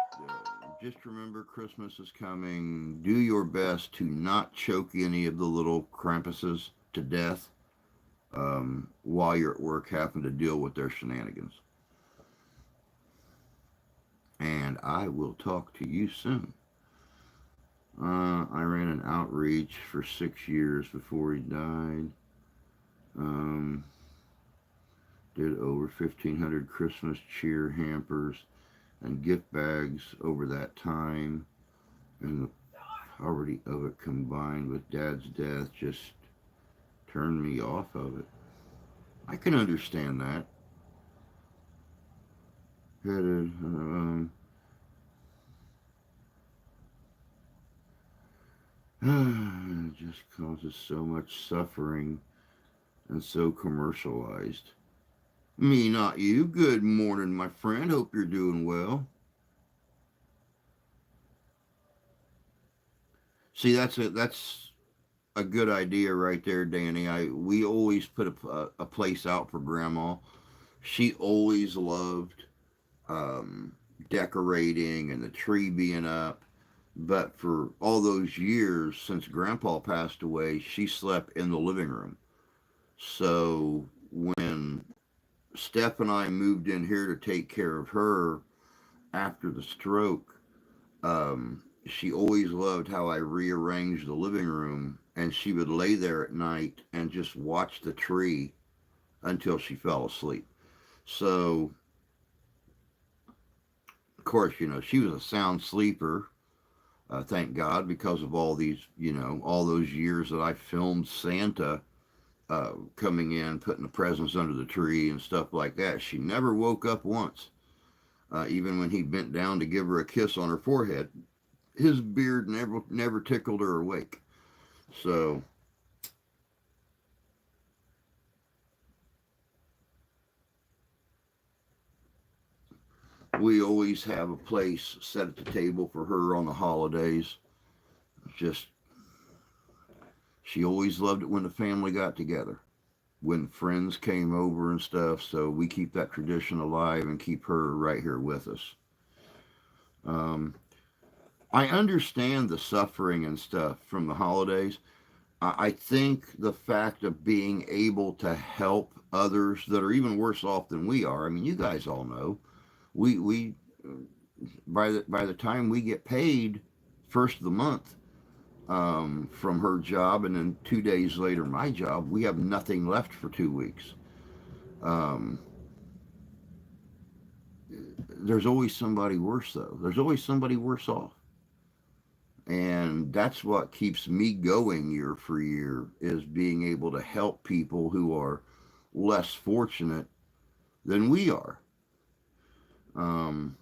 S1: just remember, Christmas is coming. Do your best to not choke any of the little Krampuses to death while you're at work having to deal with their shenanigans. And I will talk to you soon. I ran an outreach for 6 years before he died. Um, did over 1,500 Christmas cheer hampers and gift bags over that time. And the poverty of it combined with Dad's death just turned me off of it. I can understand that. Headed, it just causes so much suffering and so commercialized. Me, not you. Good morning, my friend. Hope you're doing well. See, that's a good idea right there, Danny. We always put a place out for Grandma. She always loved um, decorating and the tree being up. But for all those years since Grandpa passed away, she slept in the living room. So when Steph and I moved in here to take care of her after the stroke, she always loved how I rearranged the living room, and she would lay there at night and just watch the tree until she fell asleep. So, of course, she was a sound sleeper, thank God, because of all those years that I filmed Santa coming in, putting the presents under the tree and stuff like that. She never woke up once. Even when he bent down to give her a kiss on her forehead, his beard never tickled her awake. So we always have a place set at the table for her on the holidays. Just she always loved it when the family got together. when friends came over and stuff. So we keep that tradition alive and keep her right here with us. Um, I understand the suffering and stuff from the holidays. I think the fact of being able to help others that are even worse off than we are. I mean, you guys all know we by the time we get paid first of the month from her job, and then 2 days later my job, we have nothing left for 2 weeks. Um, there's always somebody worse though. There's always somebody worse off. And that's what keeps me going year for year is being able to help people who are less fortunate than we are. Um,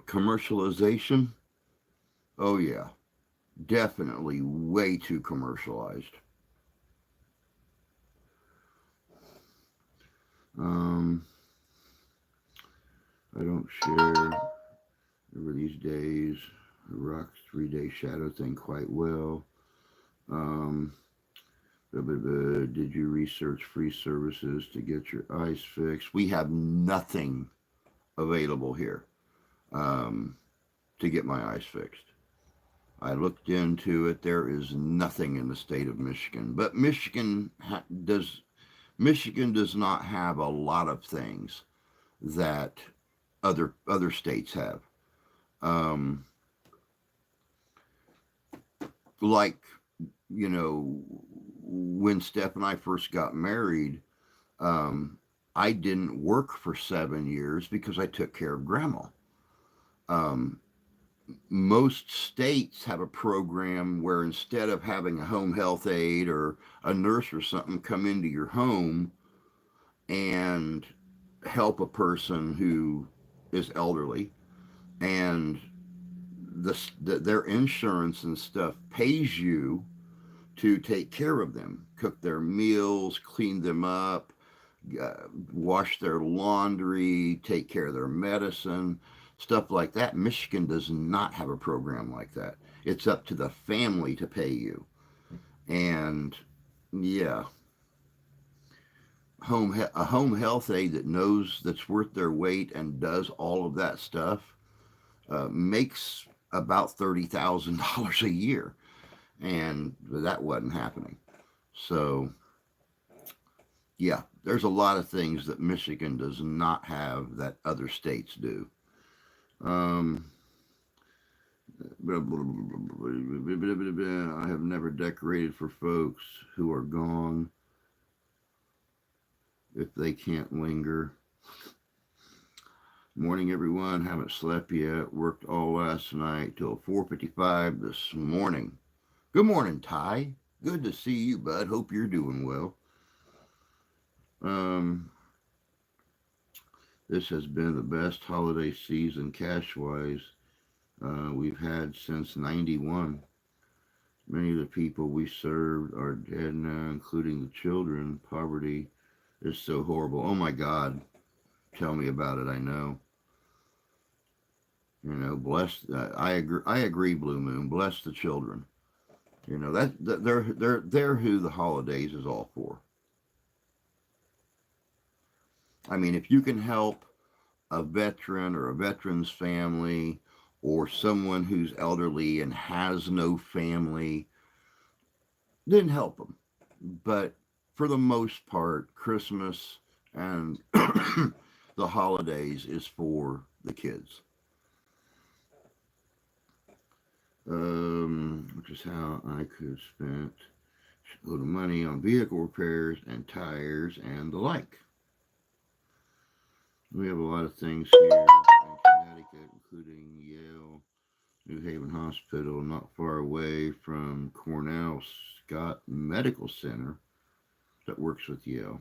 S1: commercialization, oh yeah, definitely way too commercialized. Um, I don't share over these days the Rock's 3-day shadow thing quite well. Um, did you research free services to get your eyes fixed? We have nothing available here to get my eyes fixed. I looked into it. There is nothing in the state of Michigan, but Michigan does not have a lot of things that other states have. Um, like when Steph and I first got married, um, I didn't work for 7 years because I took care of grandma. Um, most states have a program where instead of having a home health aide or a nurse or something come into your home and help a person who is elderly, and their insurance and stuff pays you to take care of them, cook their meals, clean them up, uh, wash their laundry, take care of their medicine, stuff like that. Michigan does not have a program like that. It's up to the family to pay you. And yeah, a home health aide that knows that's worth their weight and does all of that stuff makes about $30,000 a year, and that wasn't happening. So yeah, there's a lot of things that Michigan does not have that other states do. Um, I have never decorated for folks who are gone if they can't linger. Morning, everyone. Haven't slept yet. Worked all last night till 4:55 this morning. Good morning, Ty. Good to see you, bud. Hope you're doing well. Um, this has been the best holiday season cash-wise we've had since '91. Many of the people we served are dead now, including the children. Poverty is so horrible. Oh my God. Tell me about it. I know. Bless. I agree. I agree. Blue Moon. Bless the children. They're who the holidays is all for. I mean, if you can help a veteran or a veteran's family or someone who's elderly and has no family, then help them. But for the most part, Christmas and the holidays is for the kids. Which is how I could have spent a load of money on vehicle repairs and tires and the like. We have a lot of things here in Connecticut, including Yale New Haven Hospital, not far away from Cornell Scott Medical Center that works with Yale.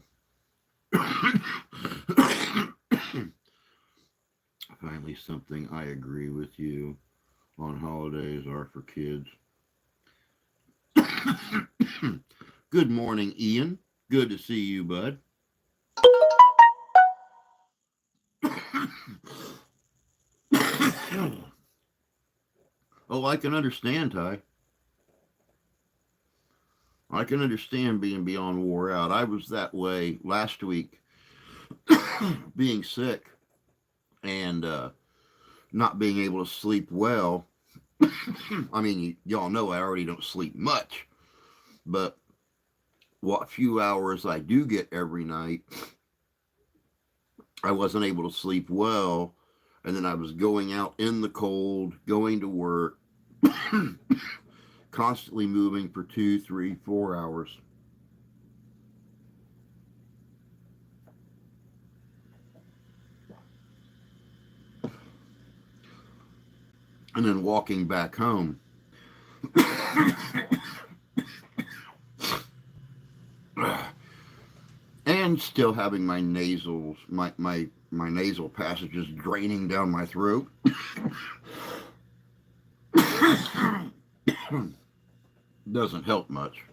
S1: Finally, something I agree with you on holidays are for kids. Good morning, Ian. Good to see you, bud. Oh, I can understand, Ty. I can understand being beyond wore out. I was that way last week, being sick and not being able to sleep well. I mean, y'all know I already don't sleep much, but what few hours I do get every night, I wasn't able to sleep well. And then I was going out in the cold, going to work, constantly moving for 2, 3, 4 hours. And then walking back home. And still having my nasals, my nasal passages draining down my throat. Doesn't help much.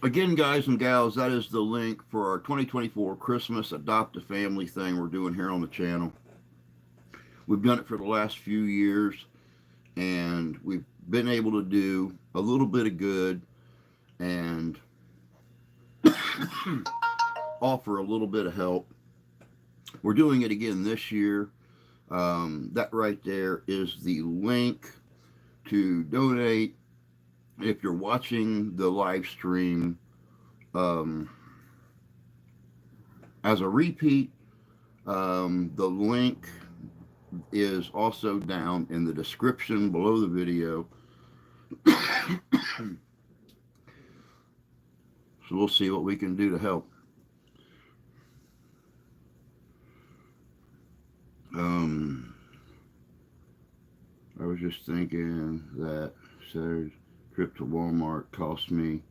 S1: Again, guys and gals, that is the link for our 2024 Christmas Adopt a Family thing we're doing here on the channel. We've done it for the last few years, and we've been able to do a little bit of good and offer a little bit of help. We're doing it again this year. That right there is the link to donate. If you're watching the live stream as a repeat, the link is also down in the description below the video. So we'll see what we can do to help. I was just thinking that Saturday's trip to Walmart cost me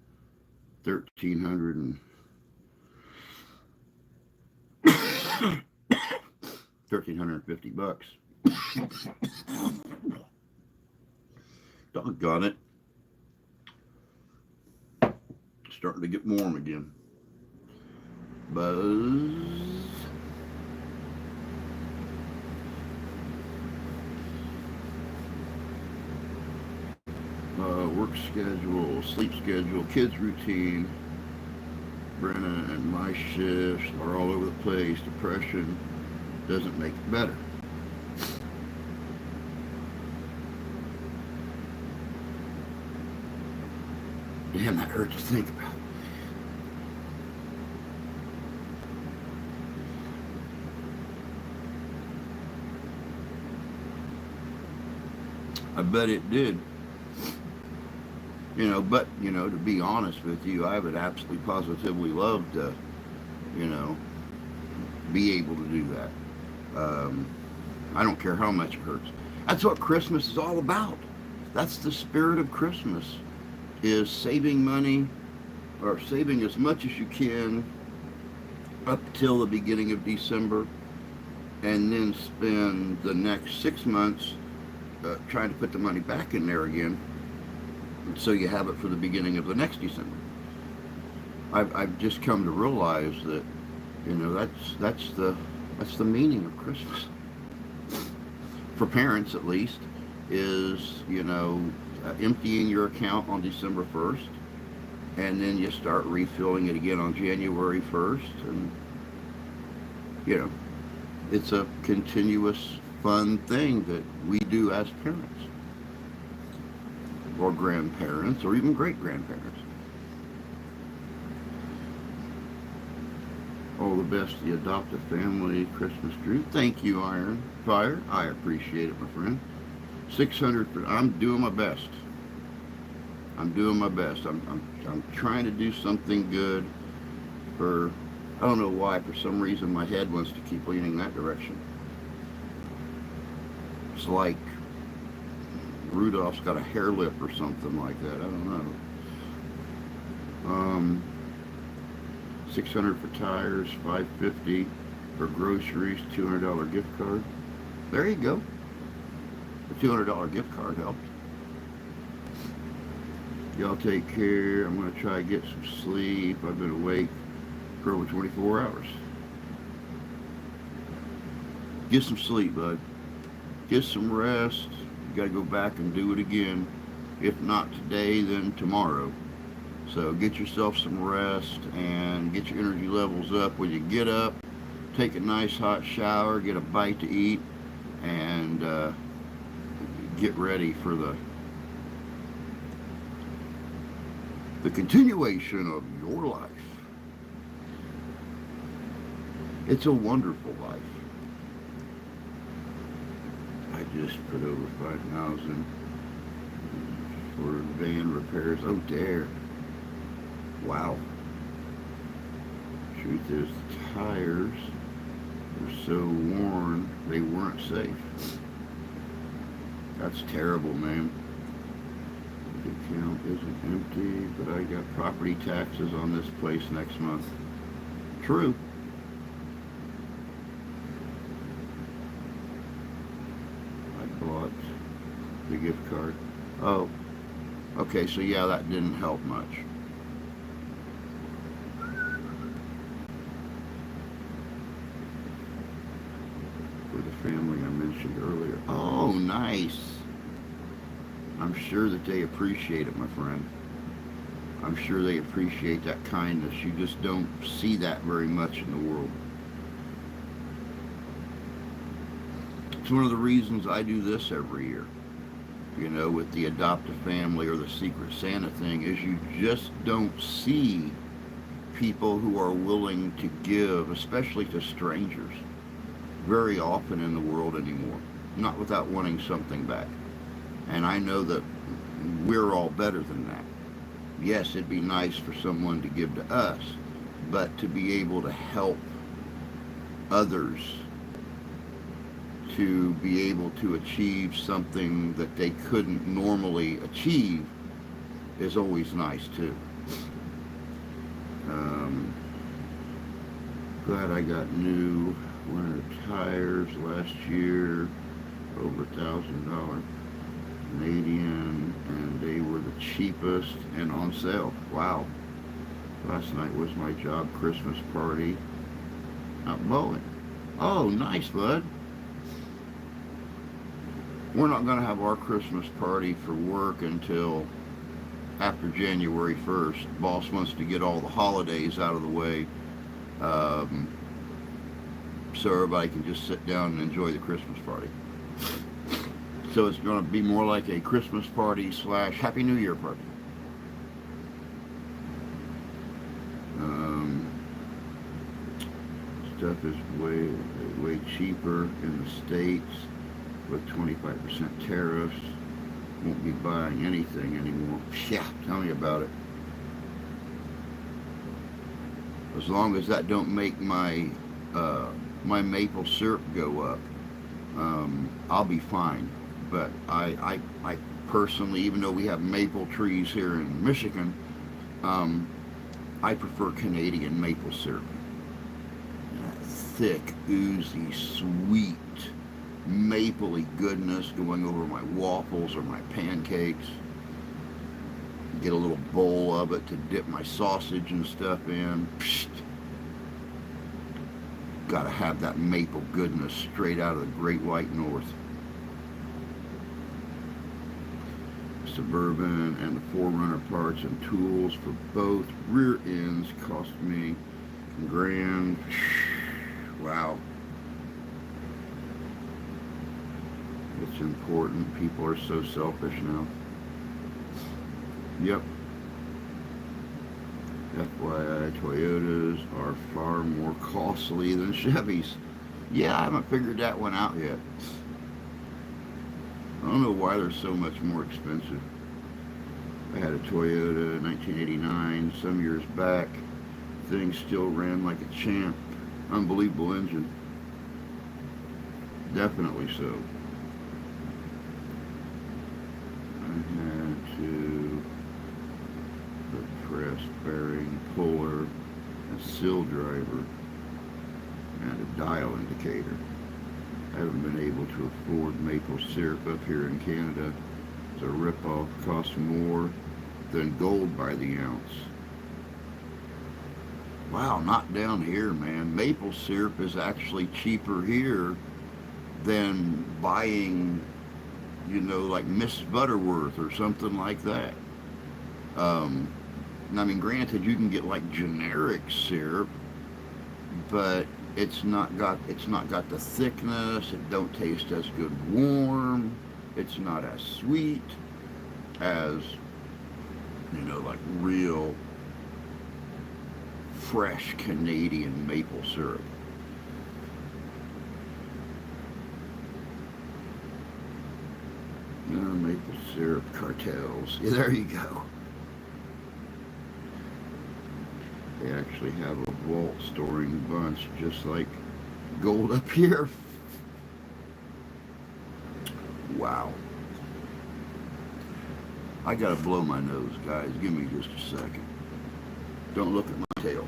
S1: $1,350. Doggone it. Starting to get warm again. Buzz. Work schedule, sleep schedule, kids routine. Brenna and my shifts are all over the place. Depression doesn't make it better. Damn, that hurts to think about. I bet it did. But, to be honest with you, I would absolutely positively love to, be able to do that. I don't care how much it hurts. That's what Christmas is all about. That's the spirit of Christmas, is saving money, or saving as much as you can up till the beginning of December, and then spend the next 6 months trying to put the money back in there again, so you have it for the beginning of the next December. I've just come to realize that, that's the meaning of Christmas. For parents, at least, is, emptying your account on December 1st, and then you start refilling it again on January 1st, and, it's a continuous fun thing that we do as parents, or grandparents, or even great-grandparents. All the best to the Adopt a Family Christmas tree. Thank you, Iron Fire. I appreciate it, my friend. 600. I'm doing my best. I'm trying to do something good. I don't know why. For some reason, my head wants to keep leaning that direction. It's like Rudolph's got a hair lip or something like that. I don't know. 600 for tires, $550 for groceries, $200 gift card. There you go. The $200 gift card helped. Y'all take care. I'm going to try to get some sleep. I've been awake for over 24 hours. Get some sleep, bud. Get some rest. You got to go back and do it again. If not today, then tomorrow. So get yourself some rest and get your energy levels up. When you get up, take a nice hot shower, get a bite to eat, and get ready for the continuation of your life. It's a wonderful life. I just put over 5,000 for van repairs. Oh, dare. Wow. Truth is, the tires were so worn, they weren't safe. That's terrible, man. The account isn't empty, but I got property taxes on this place next month. True. I bought the gift card. Oh, okay, so yeah, that didn't help much. For the family I mentioned earlier. Oh, nice. I'm sure that they appreciate it, my friend. I'm sure they appreciate that kindness. You just don't see that very much in the world. It's one of the reasons I do this every year. You know, with the Adopt a Family or the Secret Santa thing, is you just don't see people who are willing to give, especially to strangers, very often in the world anymore. Not without wanting something back. And I know that we're all better than that. Yes, it'd be nice for someone to give to us, but to be able to help others to be able to achieve something that they couldn't normally achieve is always nice too. Glad I got new winter tires last year, over $1,000 Canadian, and they were the cheapest and on sale. Wow. Last night was my job Christmas party out bowling. Oh, nice, bud. We're not going to have our Christmas party for work until after January 1st. Boss wants to get all the holidays out of the way, so everybody can just sit down and enjoy the Christmas party. So it's going to be more like a Christmas party / Happy New Year party. Stuff is way cheaper in the States with 25% tariffs. Won't be buying anything anymore. Yeah, tell me about it. As long as that don't make my maple syrup go up, I'll be fine. But I personally, even though we have maple trees here in Michigan, I prefer Canadian maple syrup. That thick, oozy, sweet, mapley goodness going over my waffles or my pancakes. Get a little bowl of it to dip my sausage and stuff in. Psst. Gotta have that maple goodness straight out of the Great White North. Suburban and the 4Runner parts and tools for both rear ends cost me $1,000. Wow. It's important. People are so selfish now. Yep. FYI, Toyotas are far more costly than Chevys. Yeah, I haven't figured that one out yet. I don't know why they're so much more expensive. I had a Toyota 1989 some years back. Thing still ran like a champ. Unbelievable engine. Definitely so. I had to put press, bearing, puller, a seal driver, and a dial indicator. I haven't been able to afford maple syrup up here in Canada. It's a rip-off, costs more than gold by the ounce. Wow, not down here, man. Maple syrup is actually cheaper here than buying, like Miss Butterworth or something like that. Um, I mean, granted, you can get like generic syrup, but it's not got the thickness. It don't taste as good warm. It's not as sweet as like real fresh Canadian maple syrup. Maple syrup cartels. Yeah, there you go. They actually have a vault storing bunch just like gold up here. Wow. I gotta blow my nose, guys. Give me just a second. Don't look at my tail.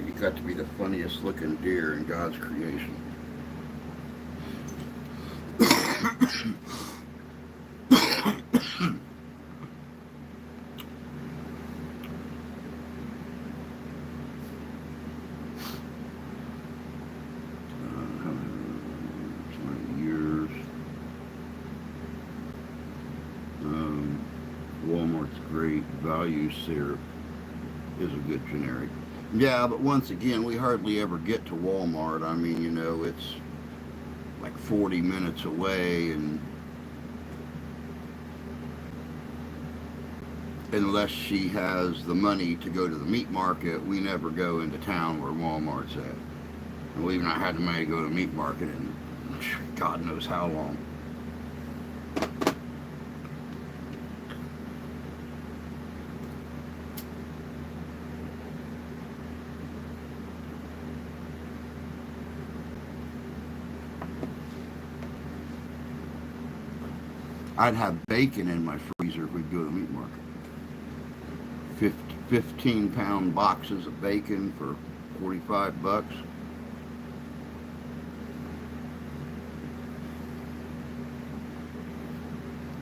S1: You got to be the funniest looking deer in God's creation. Years. Walmart's great value syrup is a good generic. Yeah, but once again, we hardly ever get to Walmart. I mean, it's like 40 minutes away, and unless she has the money to go to the meat market, we never go into town where Walmart's at. And we've not had the money to go to the meat market in God knows how long. I'd have bacon in my freezer if we'd go to the meat market. 15-pound boxes of bacon for $45.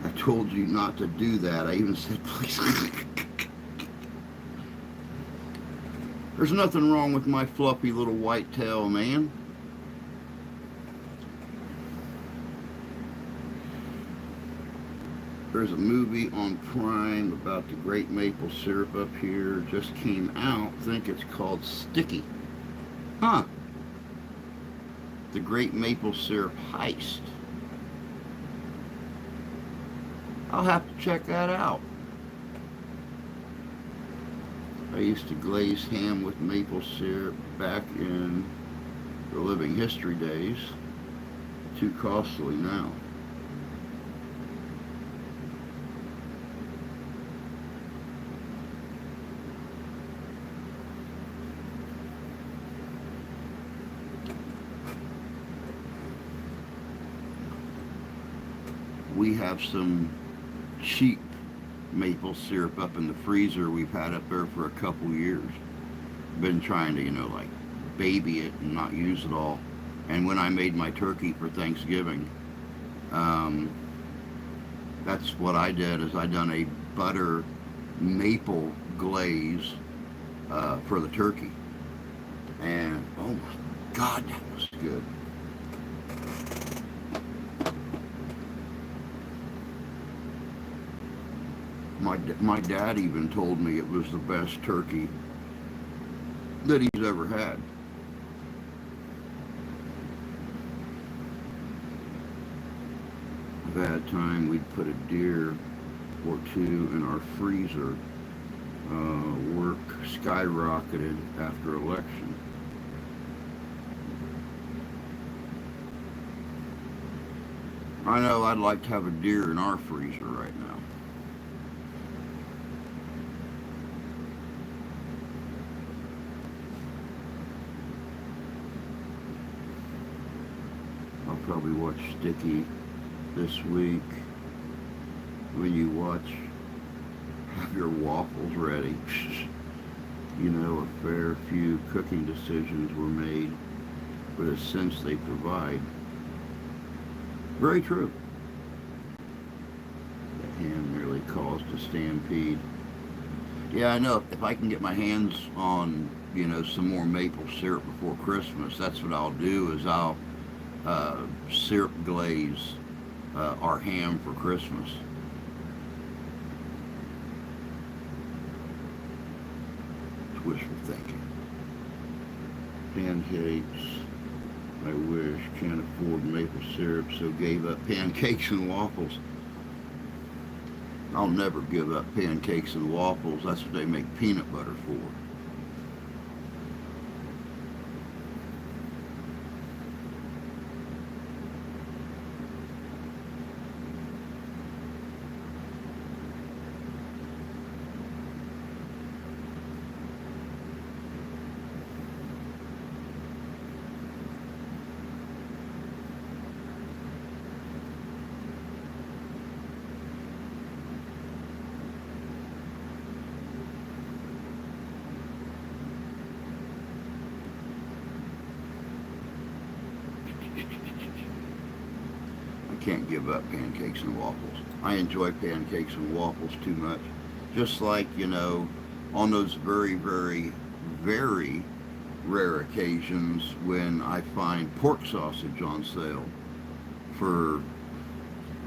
S1: I told you not to do that. I even said, please. There's nothing wrong with my fluffy little white tail, man. There's a movie on Prime about the great maple syrup up here. Just came out. I think it's called Sticky. Huh. The Great Maple Syrup Heist. I'll have to check that out. I used to glaze ham with maple syrup back in the living history days. Too costly now. We have some cheap maple syrup up in the freezer we've had up there for a couple years. Been trying to, like baby it and not use it all. And when I made my turkey for Thanksgiving, that's what I did, is I done a butter maple glaze for the turkey. And oh my God, that was good. My dad even told me it was the best turkey that he's ever had. I've had time we'd put a deer or two in our freezer. Work skyrocketed after election. I know I'd like to have a deer in our freezer right now. I'll probably watch Sticky this week. When you watch, have your waffles ready. A fair few cooking decisions were made for the sense they provide. Very true. The ham nearly caused a stampede. Yeah, I know. If I can get my hands on, some more maple syrup before Christmas, that's what I'll do, is I'll syrup glaze our ham for Christmas. It's wishful thinking. Pancakes. I wish. Can't afford maple syrup, so gave up pancakes and waffles. I'll never give up pancakes and waffles. That's what they make peanut butter for. Can't give up pancakes and waffles. I enjoy pancakes and waffles too much. Just like, on those very, very, very rare occasions when I find pork sausage on sale for,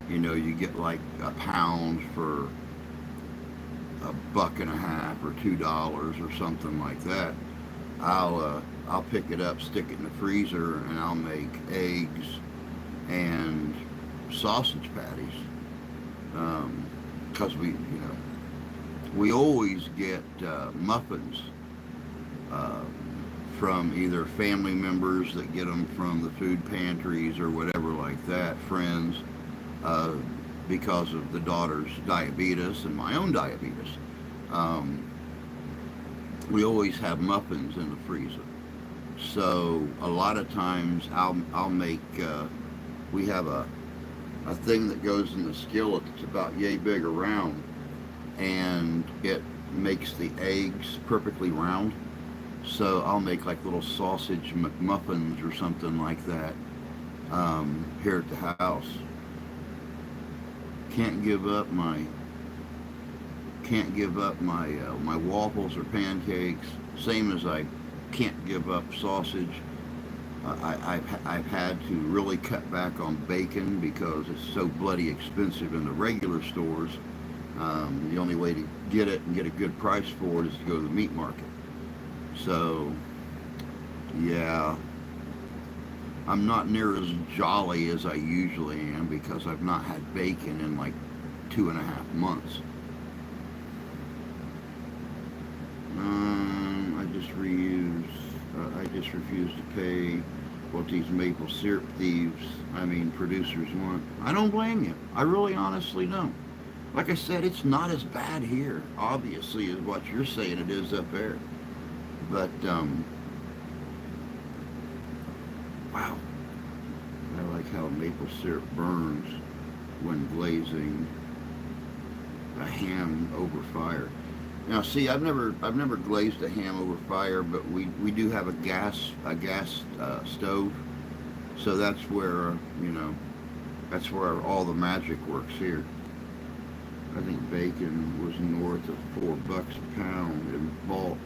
S1: you get like a pound for $1.50 or $2 or something like that. I'll pick it up, stick it in the freezer, and I'll make eggs and sausage patties, because we always get muffins from either family members that get them from the food pantries or whatever like that, friends, because of the daughter's diabetes and my own diabetes. We always have muffins in the freezer, so a lot of times I'll make we have a thing that goes in the skillet that's about yay big around, and it makes the eggs perfectly round. So I'll make like little sausage McMuffins or something like that here at the house. Can't give up my my waffles or pancakes. Same as I can't give up sausage. I've had to really cut back on bacon because it's so bloody expensive in the regular stores. The only way to get it and get a good price for it is to go to the meat market. So, yeah, I'm not near as jolly as I usually am because I've not had bacon in like 2.5 months. I just reuse. I just refuse to pay what these maple syrup thieves, producers want. I don't blame you. I really honestly don't. Like I said, it's not as bad here, obviously, as what you're saying it is up there. But, wow. I like how maple syrup burns when glazing a ham over fire. Now, see, I've never glazed a ham over fire, but we do have a gas stove, so that's where that's where all the magic works here. I think bacon was north of $4 a pound in bulk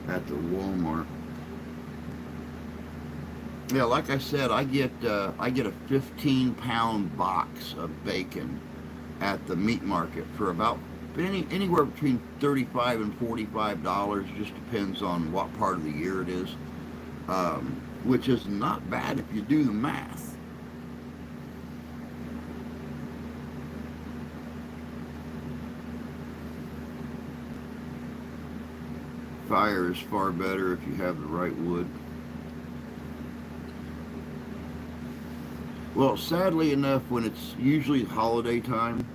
S1: at the Walmart. Yeah, like I said, I get a 15-pound box of bacon at the meat market for about anywhere between $35 and $45. Just depends on what part of the year it is, which is not bad if you do the math. Fire is far better if you have the right wood. Well, sadly enough, when it's usually holiday time,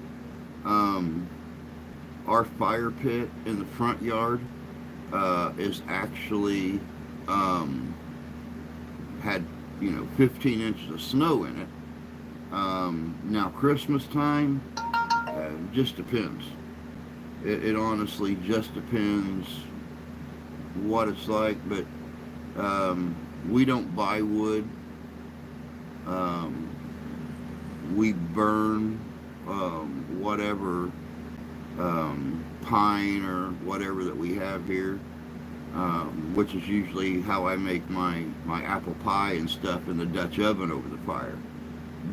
S1: our fire pit in the front yard is actually had 15 inches of snow in it. Now Christmas time just depends. It honestly just depends what it's like, but we don't buy wood. We burn whatever pine or whatever that we have here, which is usually how I make my apple pie and stuff in the Dutch oven over the fire.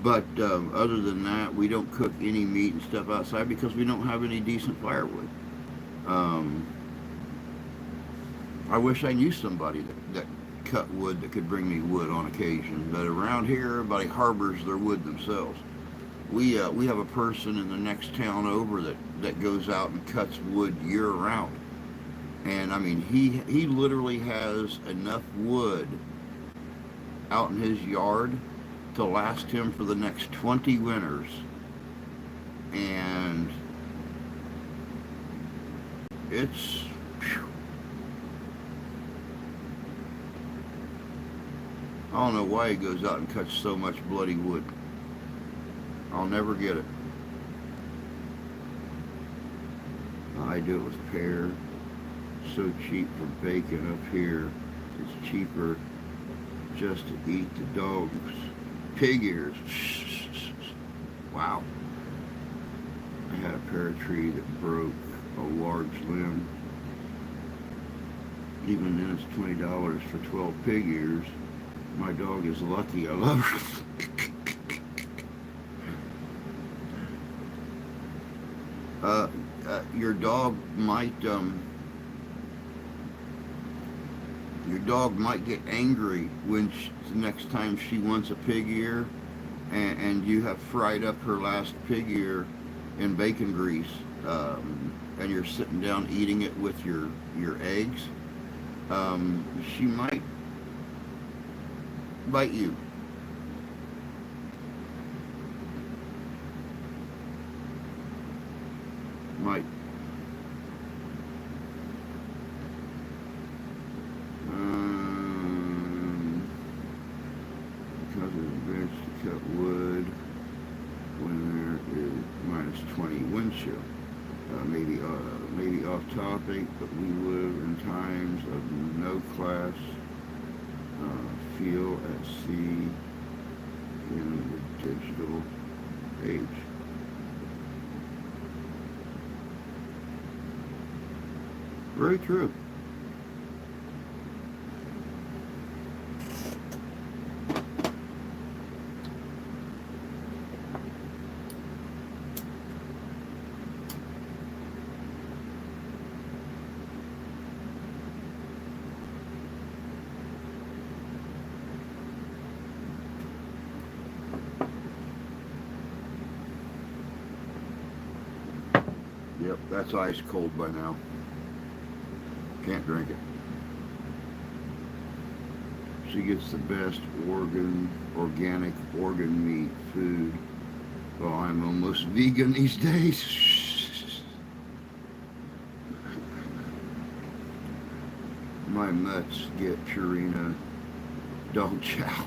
S1: But other than that, we don't cook any meat and stuff outside because we don't have any decent firewood. I wish I knew somebody that cut wood that could bring me wood on occasion, but around here everybody harbors their wood themselves. We have a person in the next town over that goes out and cuts wood year round, and he literally has enough wood out in his yard to last him for the next 20 winters, and it's I don't know why he goes out and cuts so much bloody wood. I'll never get it. I do it with pear. So cheap for bacon up here. It's cheaper just to eat the dogs. Pig ears. Wow. I had a pear tree that broke a large limb. Even then it's $20 for 12 pig ears. My dog is lucky. I love her. Your dog might get angry when the next time she wants a pig ear, and you have fried up her last pig ear in bacon grease, and you're sitting down eating it with your eggs. She might bite you. Might. Because of the bench to cut wood when there is -20 wind chill. Maybe off topic, but we live in times of no class, feel at sea in the digital age. Very true. Yep, that's ice cold by now. Can't drink it. She gets the best organic organ meat food. Well, I'm almost vegan these days. My mutts get Purina dog chow.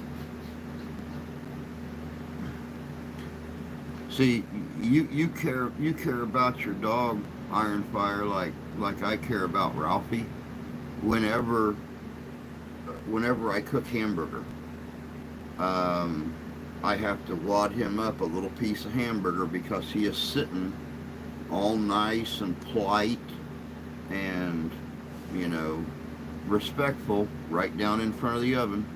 S1: See, you care about your dog, Iron Fire, like I care about Ralphie. Whenever I cook hamburger, I have to wad him up a little piece of hamburger because he is sitting all nice and polite and, you know, respectful right down in front of the oven.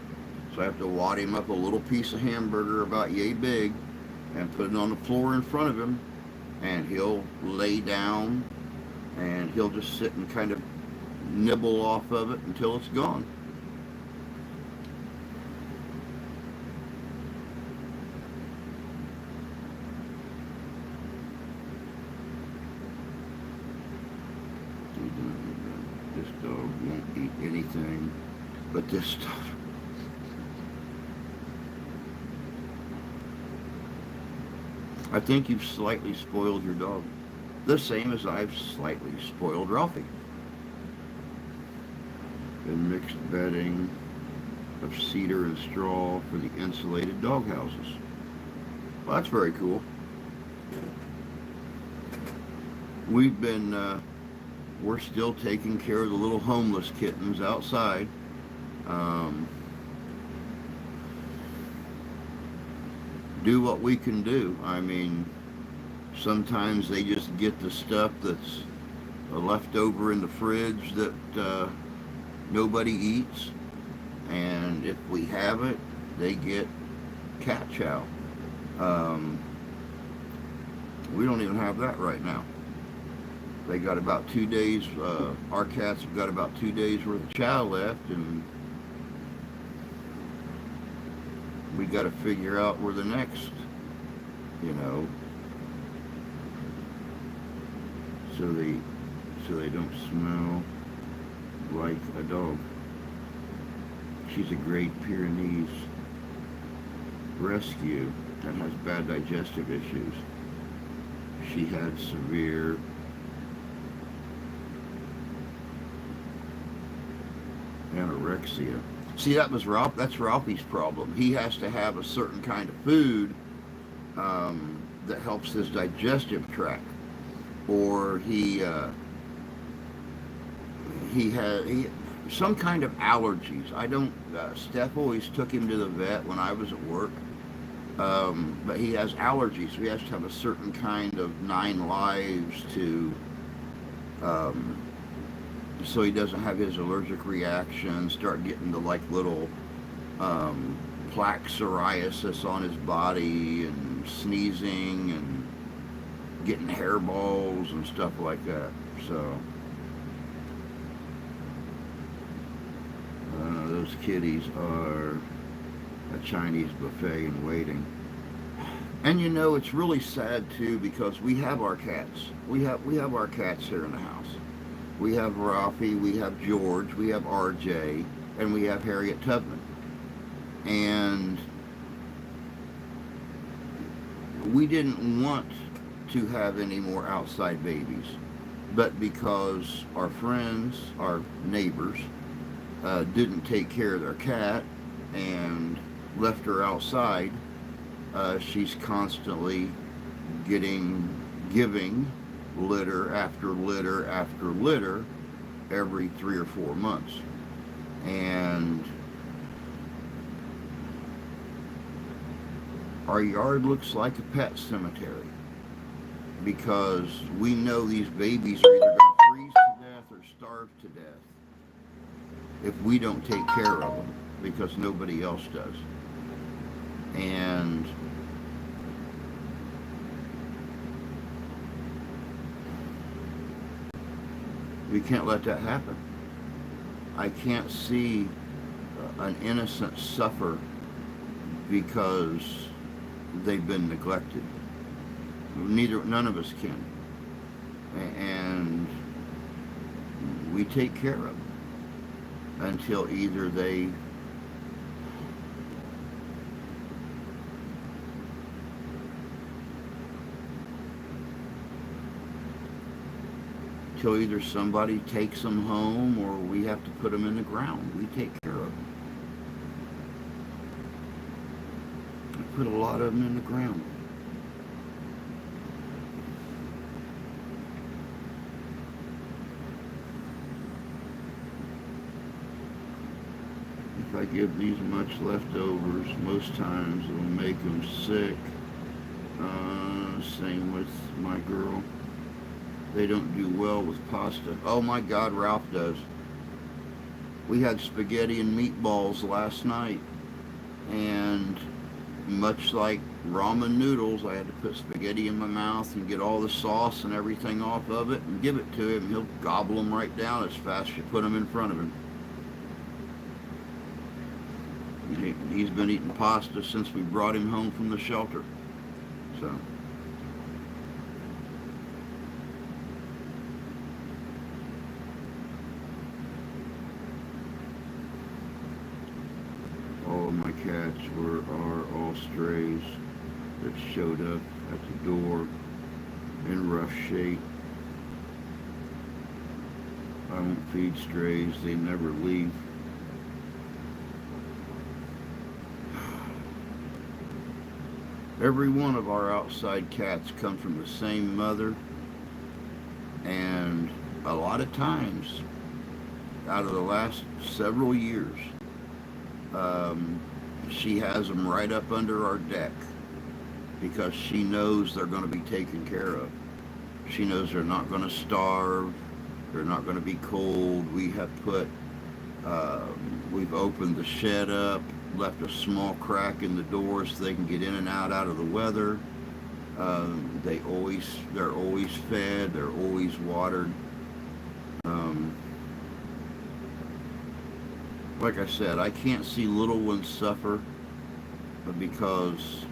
S1: So I have to wad him up a little piece of hamburger about yay big and put it on the floor in front of him, and he'll lay down and he'll just sit and kind of nibble off of it until it's gone. This dog won't eat anything but this stuff. I think you've slightly spoiled your dog, the same as I've slightly spoiled Ralphie. And mixed bedding of cedar and straw for the insulated dog houses. Well, that's very cool. We're still taking care of the little homeless kittens outside. Do what we can do. I mean, sometimes they just get the stuff that's left over in the fridge that nobody eats, and if we have it, they get cat chow. We don't even have that right now. They got about 2 days, our cats have got about 2 days worth of chow left, and we got to figure out where the next, you know, so they don't smell like a dog. She's a Great Pyrenees rescue that has bad digestive issues. She had severe anorexia. See, that's Ralphie's problem. He has to have a certain kind of food that helps his digestive tract, or he has some kind of allergies. I don't. Steph always took him to the vet when I was at work, but he has allergies. So he has to have a certain kind of 9 lives to. So he doesn't have his allergic reactions, start getting the like little plaque psoriasis on his body, and sneezing and getting hairballs and stuff like that. So those kitties are a Chinese buffet in waiting. And you know, it's really sad too, because we have our cats. We have our cats here in the house. We have Ralphie, we have George, we have RJ, and we have Harriet Tubman. And we didn't want to have any more outside babies, but because our friends, our neighbors, didn't take care of their cat and left her outside, she's constantly giving litter after litter after litter every 3 or 4 months. And our yard looks like a pet cemetery, because we know these babies are either going to freeze to death or starve to death if we don't take care of them, because nobody else does. And we can't let that happen. I can't see an innocent suffer because they've been neglected. None of us can. And we take care of them until either somebody takes them home or we have to put them in the ground. We take care of them. I put a lot of them in the ground. If I give these much leftovers, most times it'll make them sick. Same with my girl. They don't do well with pasta. Oh my God, Ralph does. We had spaghetti and meatballs last night, and much like ramen noodles, I had to put spaghetti in my mouth and get all the sauce and everything off of it and give it to him. He'll gobble them right down as fast as you put them in front of him. He's been eating pasta since we brought him home from the shelter. So. All of my cats are all strays that showed up at the door in rough shape. I won't feed strays, they never leave. Every one of our outside cats come from the same mother, and a lot of times, out of the last several years, she has them right up under our deck because she knows they're going to be taken care of. She knows they're not going to starve, they're not going to be cold. We have we've opened the shed up, left a small crack in the door so they can get in and out of the weather. They're always fed, they're always watered. Like I said, I can't see little ones suffer because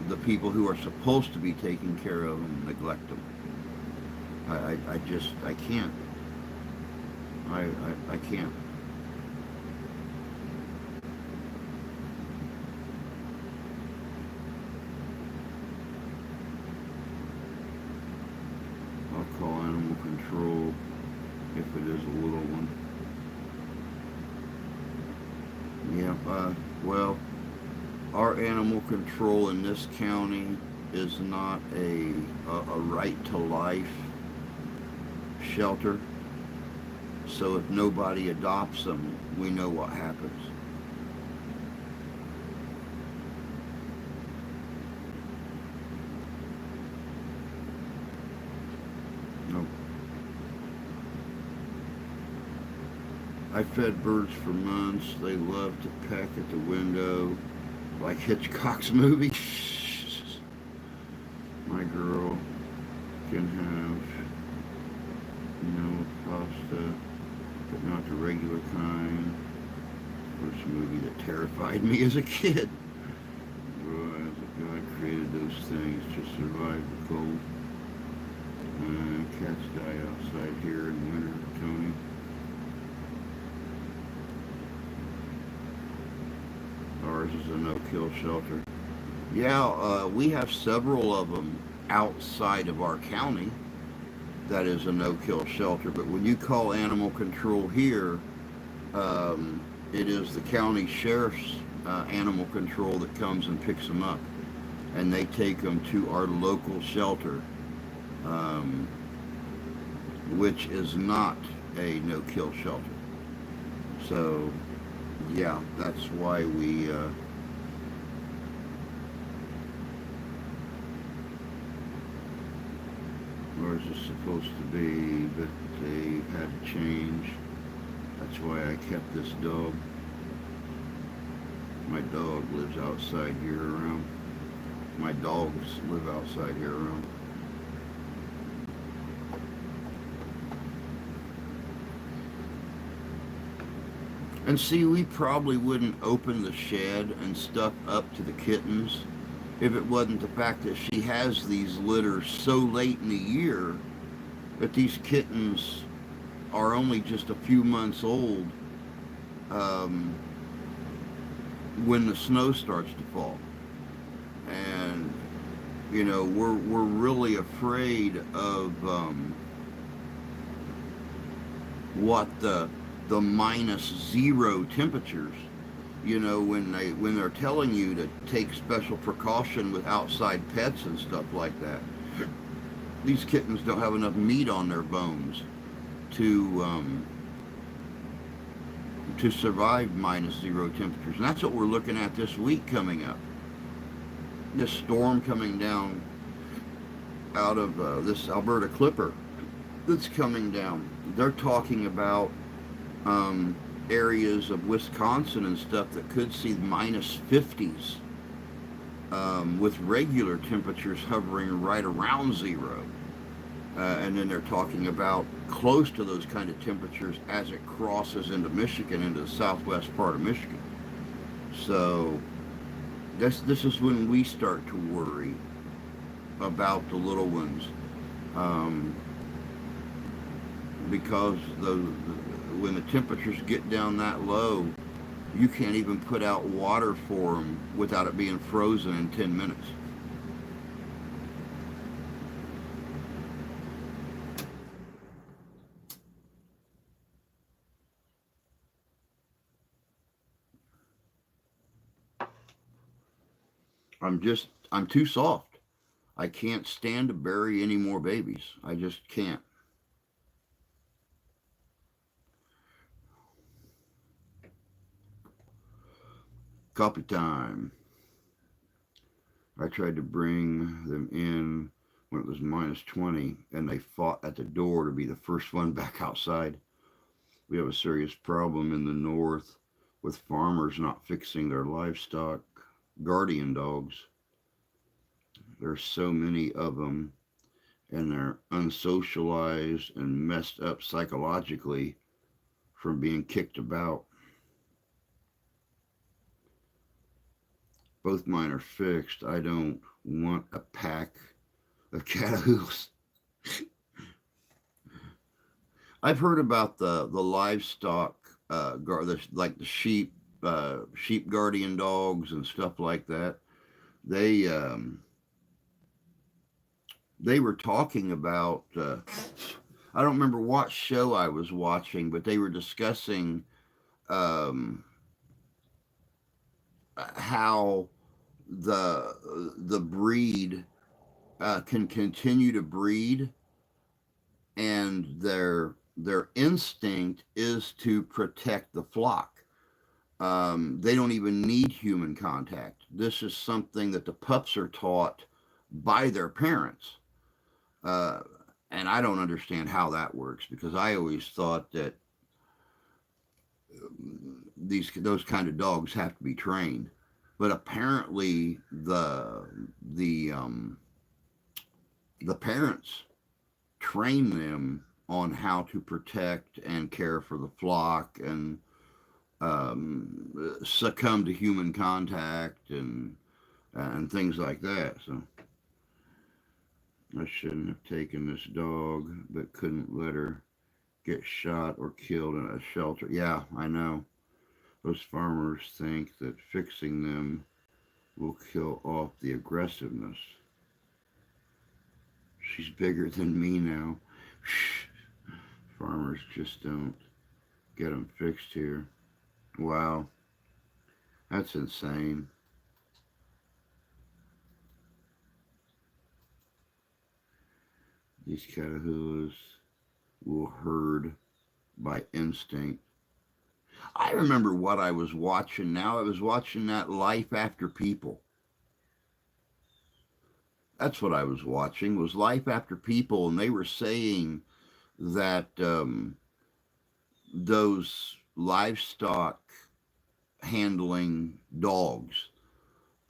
S1: the people who are supposed to be taking care of them neglect them. I can't. I can't. I'll call animal control if it is a little one. Yeah, well, our animal control in this county is not a right to life shelter. So if nobody adopts them, we know what happens. No. I fed birds for months. They love to peck at the window like Hitchcock's movie. My girl can have, pasta, but not the regular kind. First movie that terrified me as a kid. God created those things to survive the cold. Cats die outside here in winter, Tony. Ours is a no-kill shelter. Yeah, we have several of them outside of our county. That is a no-kill shelter. But when you call animal control here, it is the county sheriff's animal control that comes and picks them up, and they take them to our local shelter, which is not a no-kill shelter. So, yeah, that's why we. Ours is supposed to be, but they had to change. That's why I kept this dog. My dog lives outside here around. My dogs live outside here around. And see, we probably wouldn't open the shed and stuff up to the kittens if it wasn't the fact that she has these litters so late in the year that these kittens are only just a few months old um, when the snow starts to fall. And we're really afraid of what the -0 temperatures. When they're telling you to take special precaution with outside pets and stuff like that. These kittens don't have enough meat on their bones to survive -0 temperatures, and that's what we're looking at this week coming up. This storm coming down out of this Alberta Clipper that's coming down. They're talking about areas of Wisconsin and stuff that could see -50s, with regular temperatures hovering right around 0. And then they're talking about close to those kind of temperatures as it crosses into Michigan, into the southwest part of Michigan. So this is when we start to worry about the little ones, because when the temperatures get down that low, you can't even put out water for them without it being frozen in 10 minutes. I'm too soft. I can't stand to bury any more babies. I just can't. Coffee time. I tried to bring them in when it was -20, and they fought at the door to be the first one back outside. We have a serious problem in the north with farmers not fixing their livestock guardian dogs. There's so many of them, and they're unsocialized and messed up psychologically from being kicked about. Both mine are fixed. I don't want a pack of Catahoula. I've heard about the livestock, like the sheep guardian dogs and stuff like that. They they were talking about. I don't remember what show I was watching, but they were discussing how the breed can continue to breed, and their instinct is to protect the flock. They don't even need human contact. This is something that the pups are taught by their parents. Uh, and I don't understand how that works, because I always thought that those kind of dogs have to be trained. But apparently the parents train them on how to protect and care for the flock, and succumb to human contact and things like that. So I shouldn't have taken this dog, but couldn't let her get shot or killed in a shelter. Yeah, I know. Those farmers think that fixing them will kill off the aggressiveness. She's bigger than me now. Farmers just don't get them fixed here. Wow, that's insane. These Catahoulas will herd by instinct. I remember what I was watching now. I was watching that Life After People. That's what I was watching, was Life After People, and they were saying that those livestock handling dogs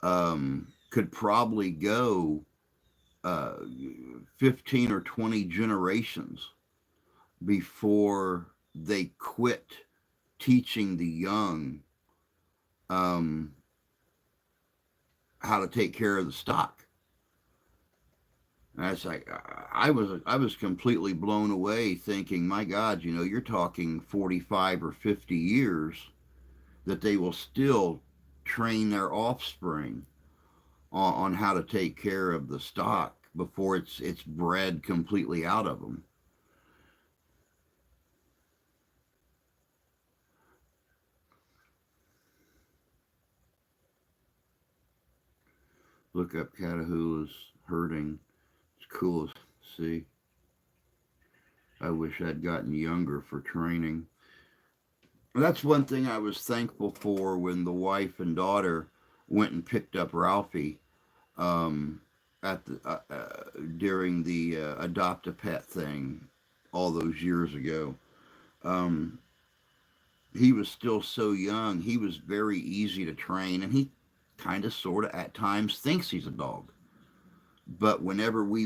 S1: could probably go 15 or 20 generations before they quit teaching the young how to take care of the stock. And it's like I was completely blown away, thinking, my God, you're talking 45 or 50 years that they will still train their offspring on how to take care of the stock before it's bred completely out of them. Look up Catahoula's herding. It's cool to see. I wish I'd gotten younger for training. That's one thing I was thankful for when the wife and daughter went and picked up Ralphie, um, at the during the adopt a pet thing all those years ago. Um, he was still so young. He was very easy to train, and he kind of, sort of, at times thinks he's a dog. But whenever we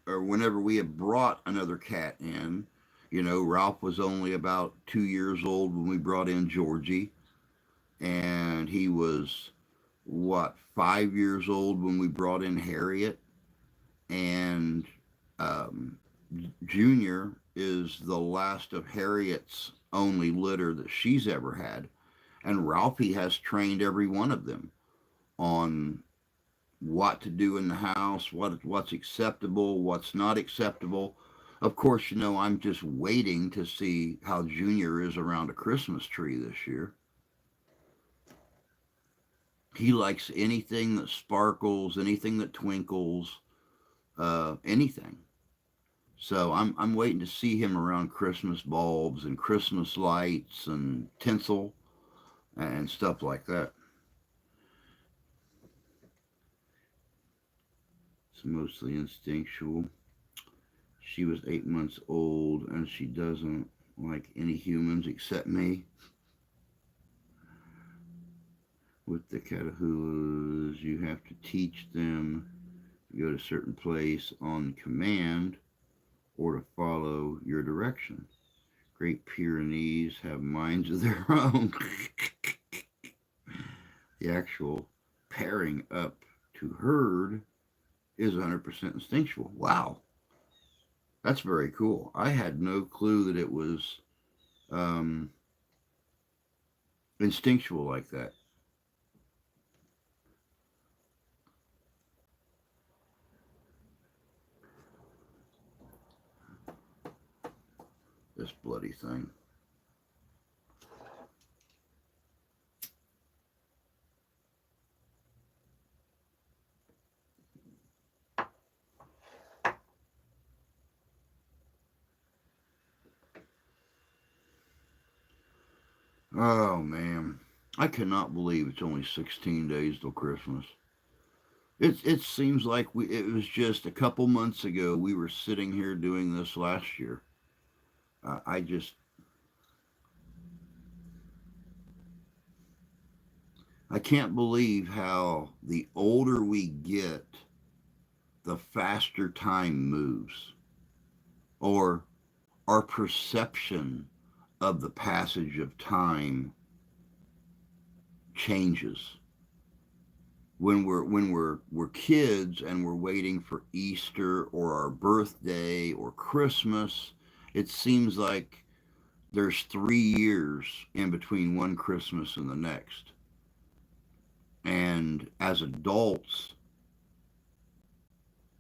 S1: have brought another cat in, Ralph was only about 2 years old when we brought in Georgie, and he was, what, 5 years old when we brought in Harriet, and um, Junior is the last of Harriet's only litter that she's ever had, and Ralphie has trained every one of them on what to do in the house, what's acceptable, what's not acceptable. Of course, I'm just waiting to see how Junior is around a Christmas tree this year. He likes anything that sparkles, anything that twinkles, anything. So I'm waiting to see him around Christmas bulbs and Christmas lights and tinsel and stuff like that. It's mostly instinctual. She was 8 months old and she doesn't like any humans except me. With the Catahoulas, you have to teach them to go to a certain place on command or to follow your direction. Great Pyrenees have minds of their own. The actual pairing up to herd is 100% instinctual. Wow, that's very cool. I had no clue that it was um, instinctual like that. This bloody thing. Oh man, I cannot believe it's only 16 days till Christmas. It seems like it was just a couple months ago we were sitting here doing this last year. I just I can't believe how the older we get, the faster time moves, or our perception of the passage of time changes. When we're kids and we're waiting for Easter or our birthday or Christmas, it seems like there's 3 years in between one Christmas and the next. And as adults,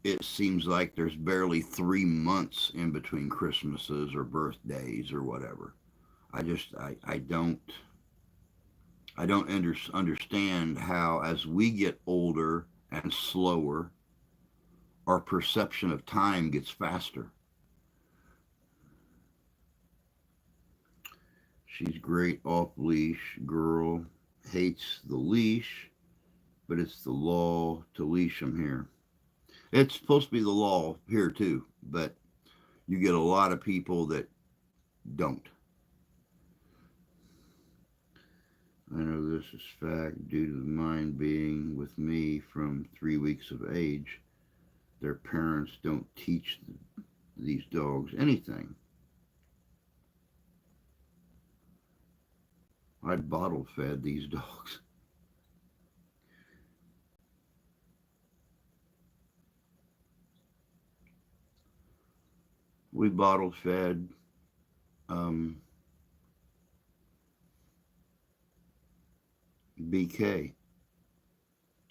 S1: it seems like there's barely 3 months in between Christmases or birthdays or whatever. I don't understand how, as we get older and slower, our perception of time gets faster. She's great off leash girl, hates the leash, but it's the law to leash them here. It's supposed to be the law here too, but you get a lot of people that don't. I know this is fact due to the mind being with me from 3 weeks of age. Their parents don't teach these dogs anything. I bottle fed these dogs. We bottle fed um, BK.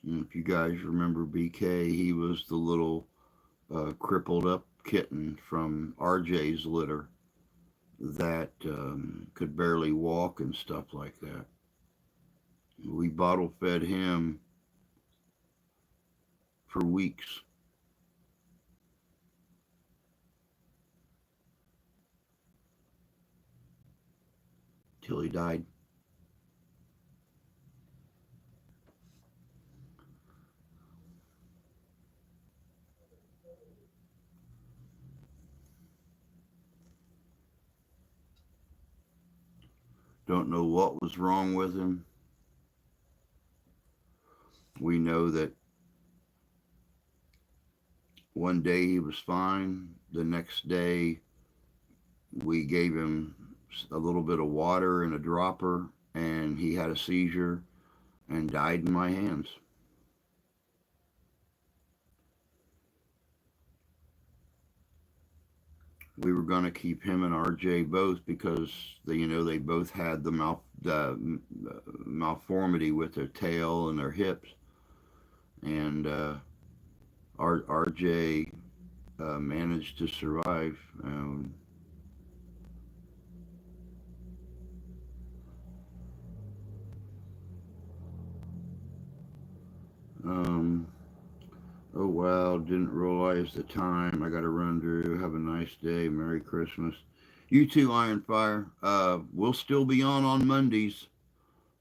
S1: And if you guys remember BK, he was the little crippled up kitten from RJ's litter that could barely walk and stuff like that. We bottle fed him for weeks till he died. Don't know what was wrong with him. We know that one day he was fine. The next day we gave him a little bit of water in a dropper and he had a seizure and died in my hands. We were going to keep him and RJ both because they both had the malformity with their tail and their hips, and RJ managed to survive. Um, oh wow, didn't realize the time. I got to run, Drew. Have a nice day. Merry Christmas. You too, Iron Fire. We'll still be on Mondays.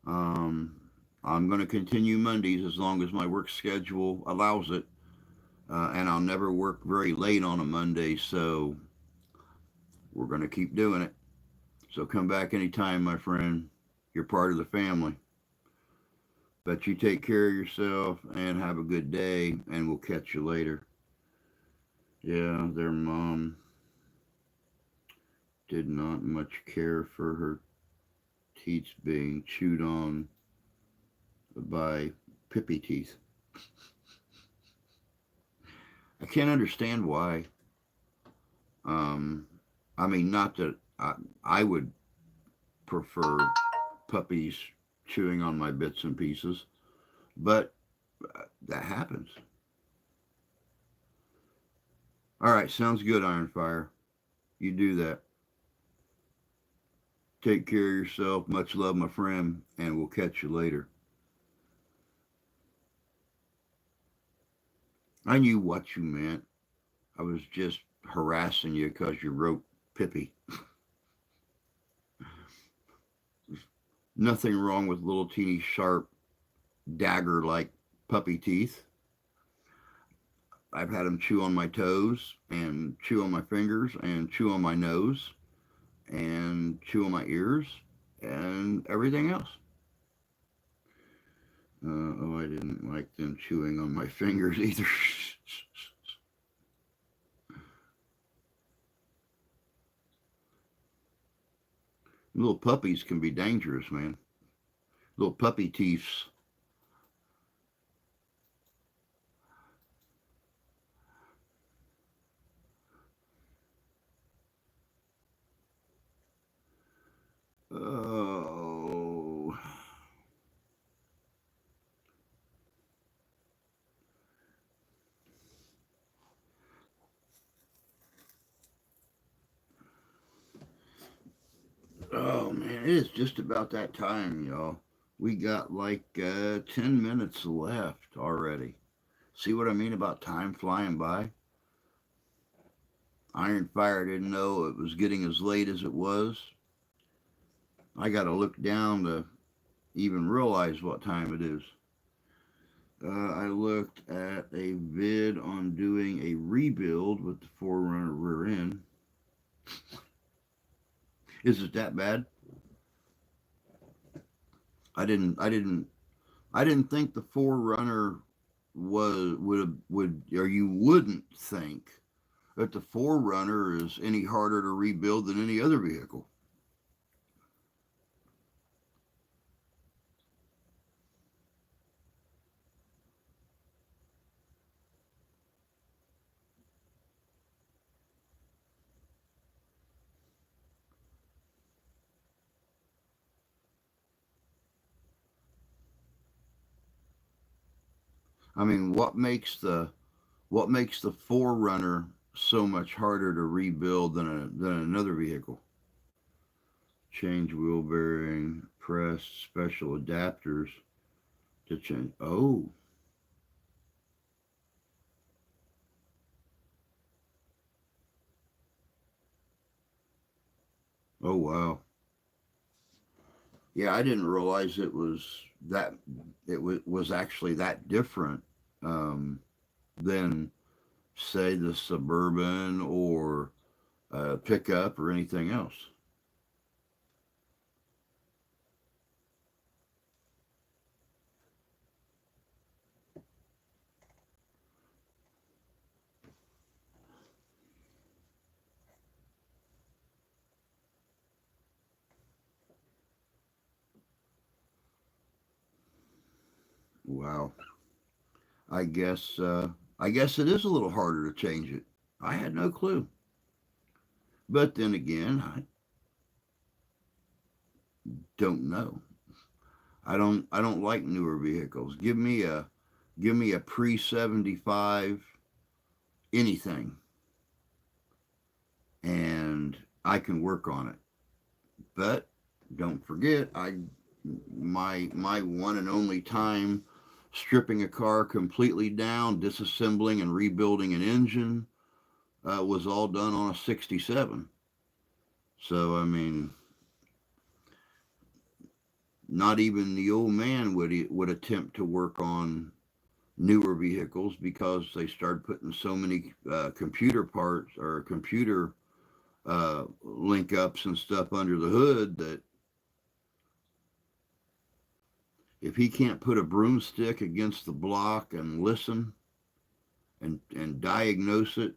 S1: Um, I'm going to continue Mondays as long as my work schedule allows it. And I'll never work very late on a Monday, so we're going to keep doing it. So come back anytime, my friend. You're part of the family. But you take care of yourself and have a good day, and we'll catch you later. Yeah, their mom did not much care for her teeth being chewed on by Pippy teeth. I can't understand why. Um, I mean, not that I would prefer puppies chewing on my bits and pieces, but that happens. All right, sounds good, Iron Fire. You do that. Take care of yourself. Much love, my friend, and we'll catch you later. I knew what you meant. I was just harassing you because you wrote Pippi. Nothing wrong with little teeny sharp dagger like puppy teeth. I've had them chew on my toes and chew on my fingers and chew on my nose and chew on my ears and everything else. Oh, I didn't like them chewing on my fingers either. Little puppies can be dangerous, man. Little puppy teeth. Oh. Oh, man, it is just about that time, y'all. We got like 10 minutes left already. See what I mean about time flying by? Iron Fire didn't know it was getting as late as it was. I got to look down to even realize what time it is. I looked at a vid on doing a rebuild with the 4Runner rear end. Is it that bad? I didn't think the 4Runner would or you wouldn't think that the 4Runner is any harder to rebuild than any other vehicle. I mean, what makes the Forerunner so much harder to rebuild than another vehicle? Change wheel bearing, press special adapters to change. Oh wow. Yeah, I didn't realize that it was actually that different um, than say the Suburban or pickup or anything else. Wow. I guess I guess it is a little harder to change it. I had no clue. But then again, I don't know. I don't like newer vehicles. Give me a pre 75 anything and I can work on it. But don't forget, my one and only time stripping a car completely down, disassembling and rebuilding an engine was all done on a 67. So I mean, not even the old man would attempt to work on newer vehicles because they started putting so many computer parts or computer link ups and stuff under the hood that if he can't put a broomstick against the block and listen and diagnose it,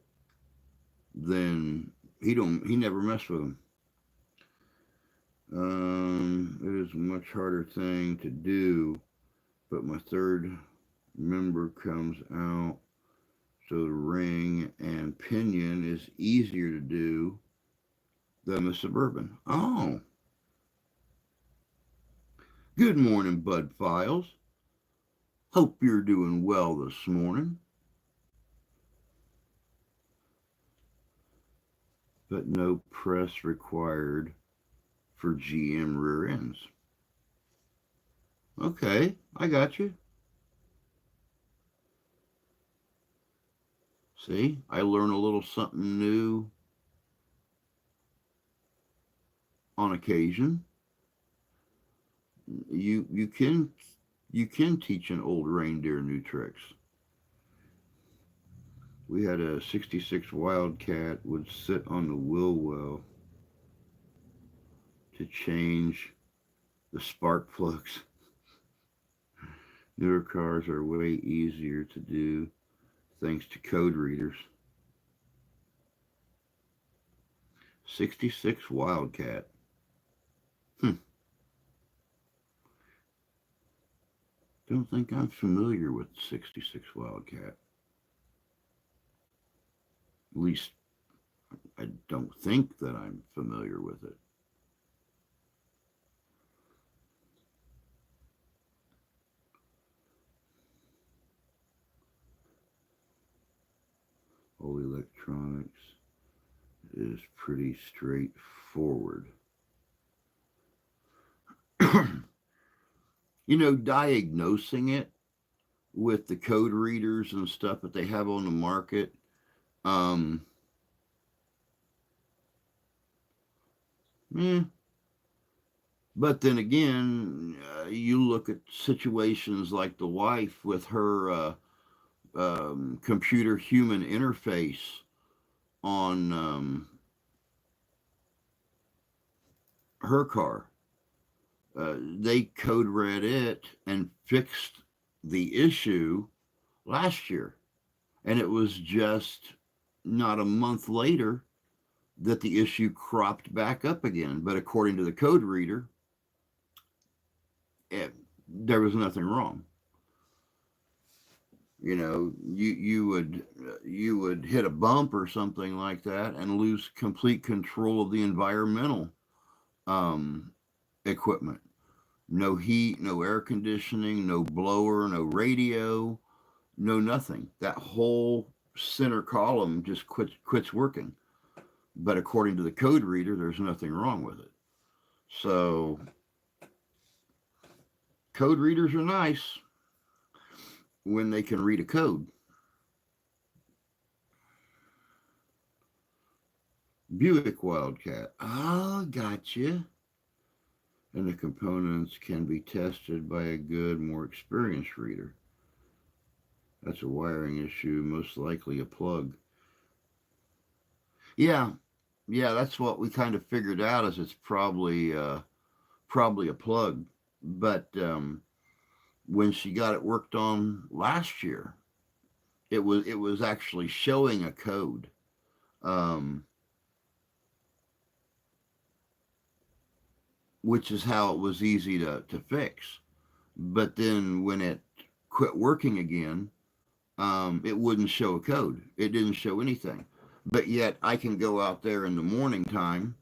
S1: then he never messed with them. It is a much harder thing to do, but my third member comes out, so the ring and pinion is easier to do than the Suburban. Oh, good morning, Bud Files. Hope you're doing well this morning. But no press required for GM rear ends. Okay, I got you. See, I learn a little something new on occasion. You can teach an old reindeer new tricks. We had a 66 Wildcat would sit on the wheel well to change the spark plugs. Newer cars are way easier to do thanks to code readers. 66 Wildcat. Hmm. Don't think I'm familiar with 66 Wildcat. At least I don't think that I'm familiar with it. All electronics is pretty straightforward. Diagnosing it with the code readers and stuff that they have on the market. Um, eh. But then again, you look at situations like the wife with her computer human interface on her car. They code read it and fixed the issue last year. And it was just not a month later that the issue cropped back up again. But according to the code reader, there was nothing wrong. You would hit a bump or something like that and lose complete control of the environmental um, equipment. No heat, no air conditioning, no blower, no radio, no nothing. That whole center column just quits working. But according to the code reader, there's nothing wrong with it. So code readers are nice when they can read a code. Buick Wildcat. Oh, gotcha. And the components can be tested by a good, more experienced reader. That's a wiring issue, most likely a plug. Yeah, yeah, that's what we kind of figured out is it's probably a plug. But when she got it worked on last year, it was actually showing a code. Um, which is how it was easy to fix. But then when it quit working again, it wouldn't show a code. It didn't show anything. But yet I can go out there in the morning time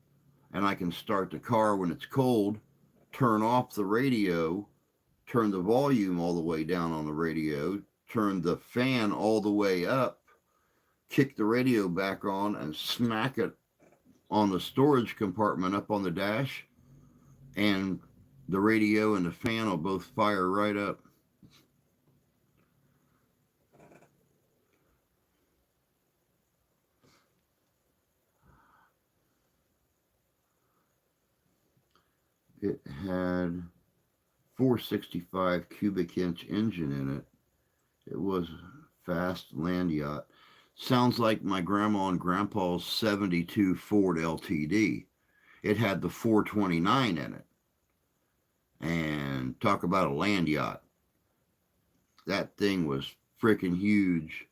S1: and I can start the car when it's cold, turn off the radio, turn the volume all the way down on the radio, turn the fan all the way up, kick the radio back on, and smack it on the storage compartment up on the dash, and the radio and the fan will both fire right up. It had 465 cubic inch engine in it. It was a fast land yacht. Sounds like my grandma and grandpa's 72 Ford LTD. It had the 429 in it. And talk about a land yacht. That thing was freaking huge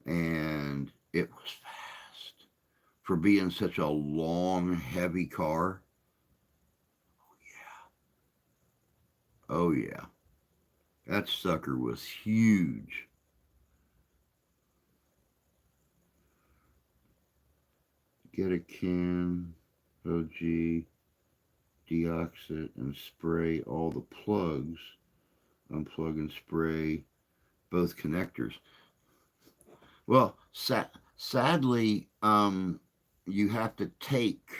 S1: and it was fast for being such a long, heavy car. Oh, yeah. That sucker was huge. Get a can, OG, deoxit, and spray all the plugs. Unplug and spray both connectors. Well, sadly, you have to take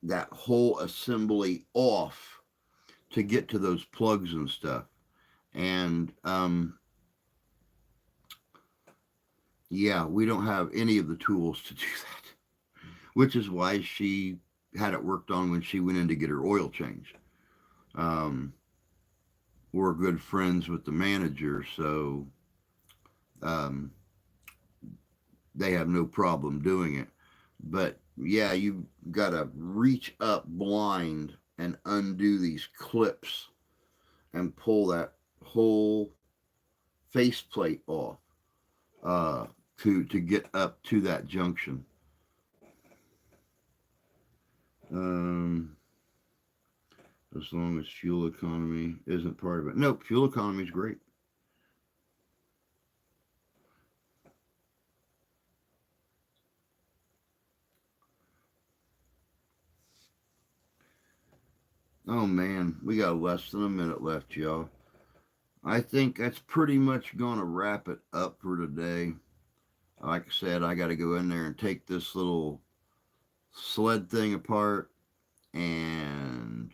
S1: that whole assembly off to get to those plugs and stuff. And yeah, we don't have any of the tools to do that, which is why she had it worked on when she went in to get her oil change. We're good friends with the manager, so um, they have no problem doing it. But yeah, you got to reach up blind and undo these clips and pull that whole faceplate off to get up to that junction. As long as fuel economy isn't part of it. Nope, fuel economy is great. Oh man, we got less than a minute left, y'all. I think that's pretty much gonna wrap it up for today. Like I said, I got to go in there and take this little sled thing apart and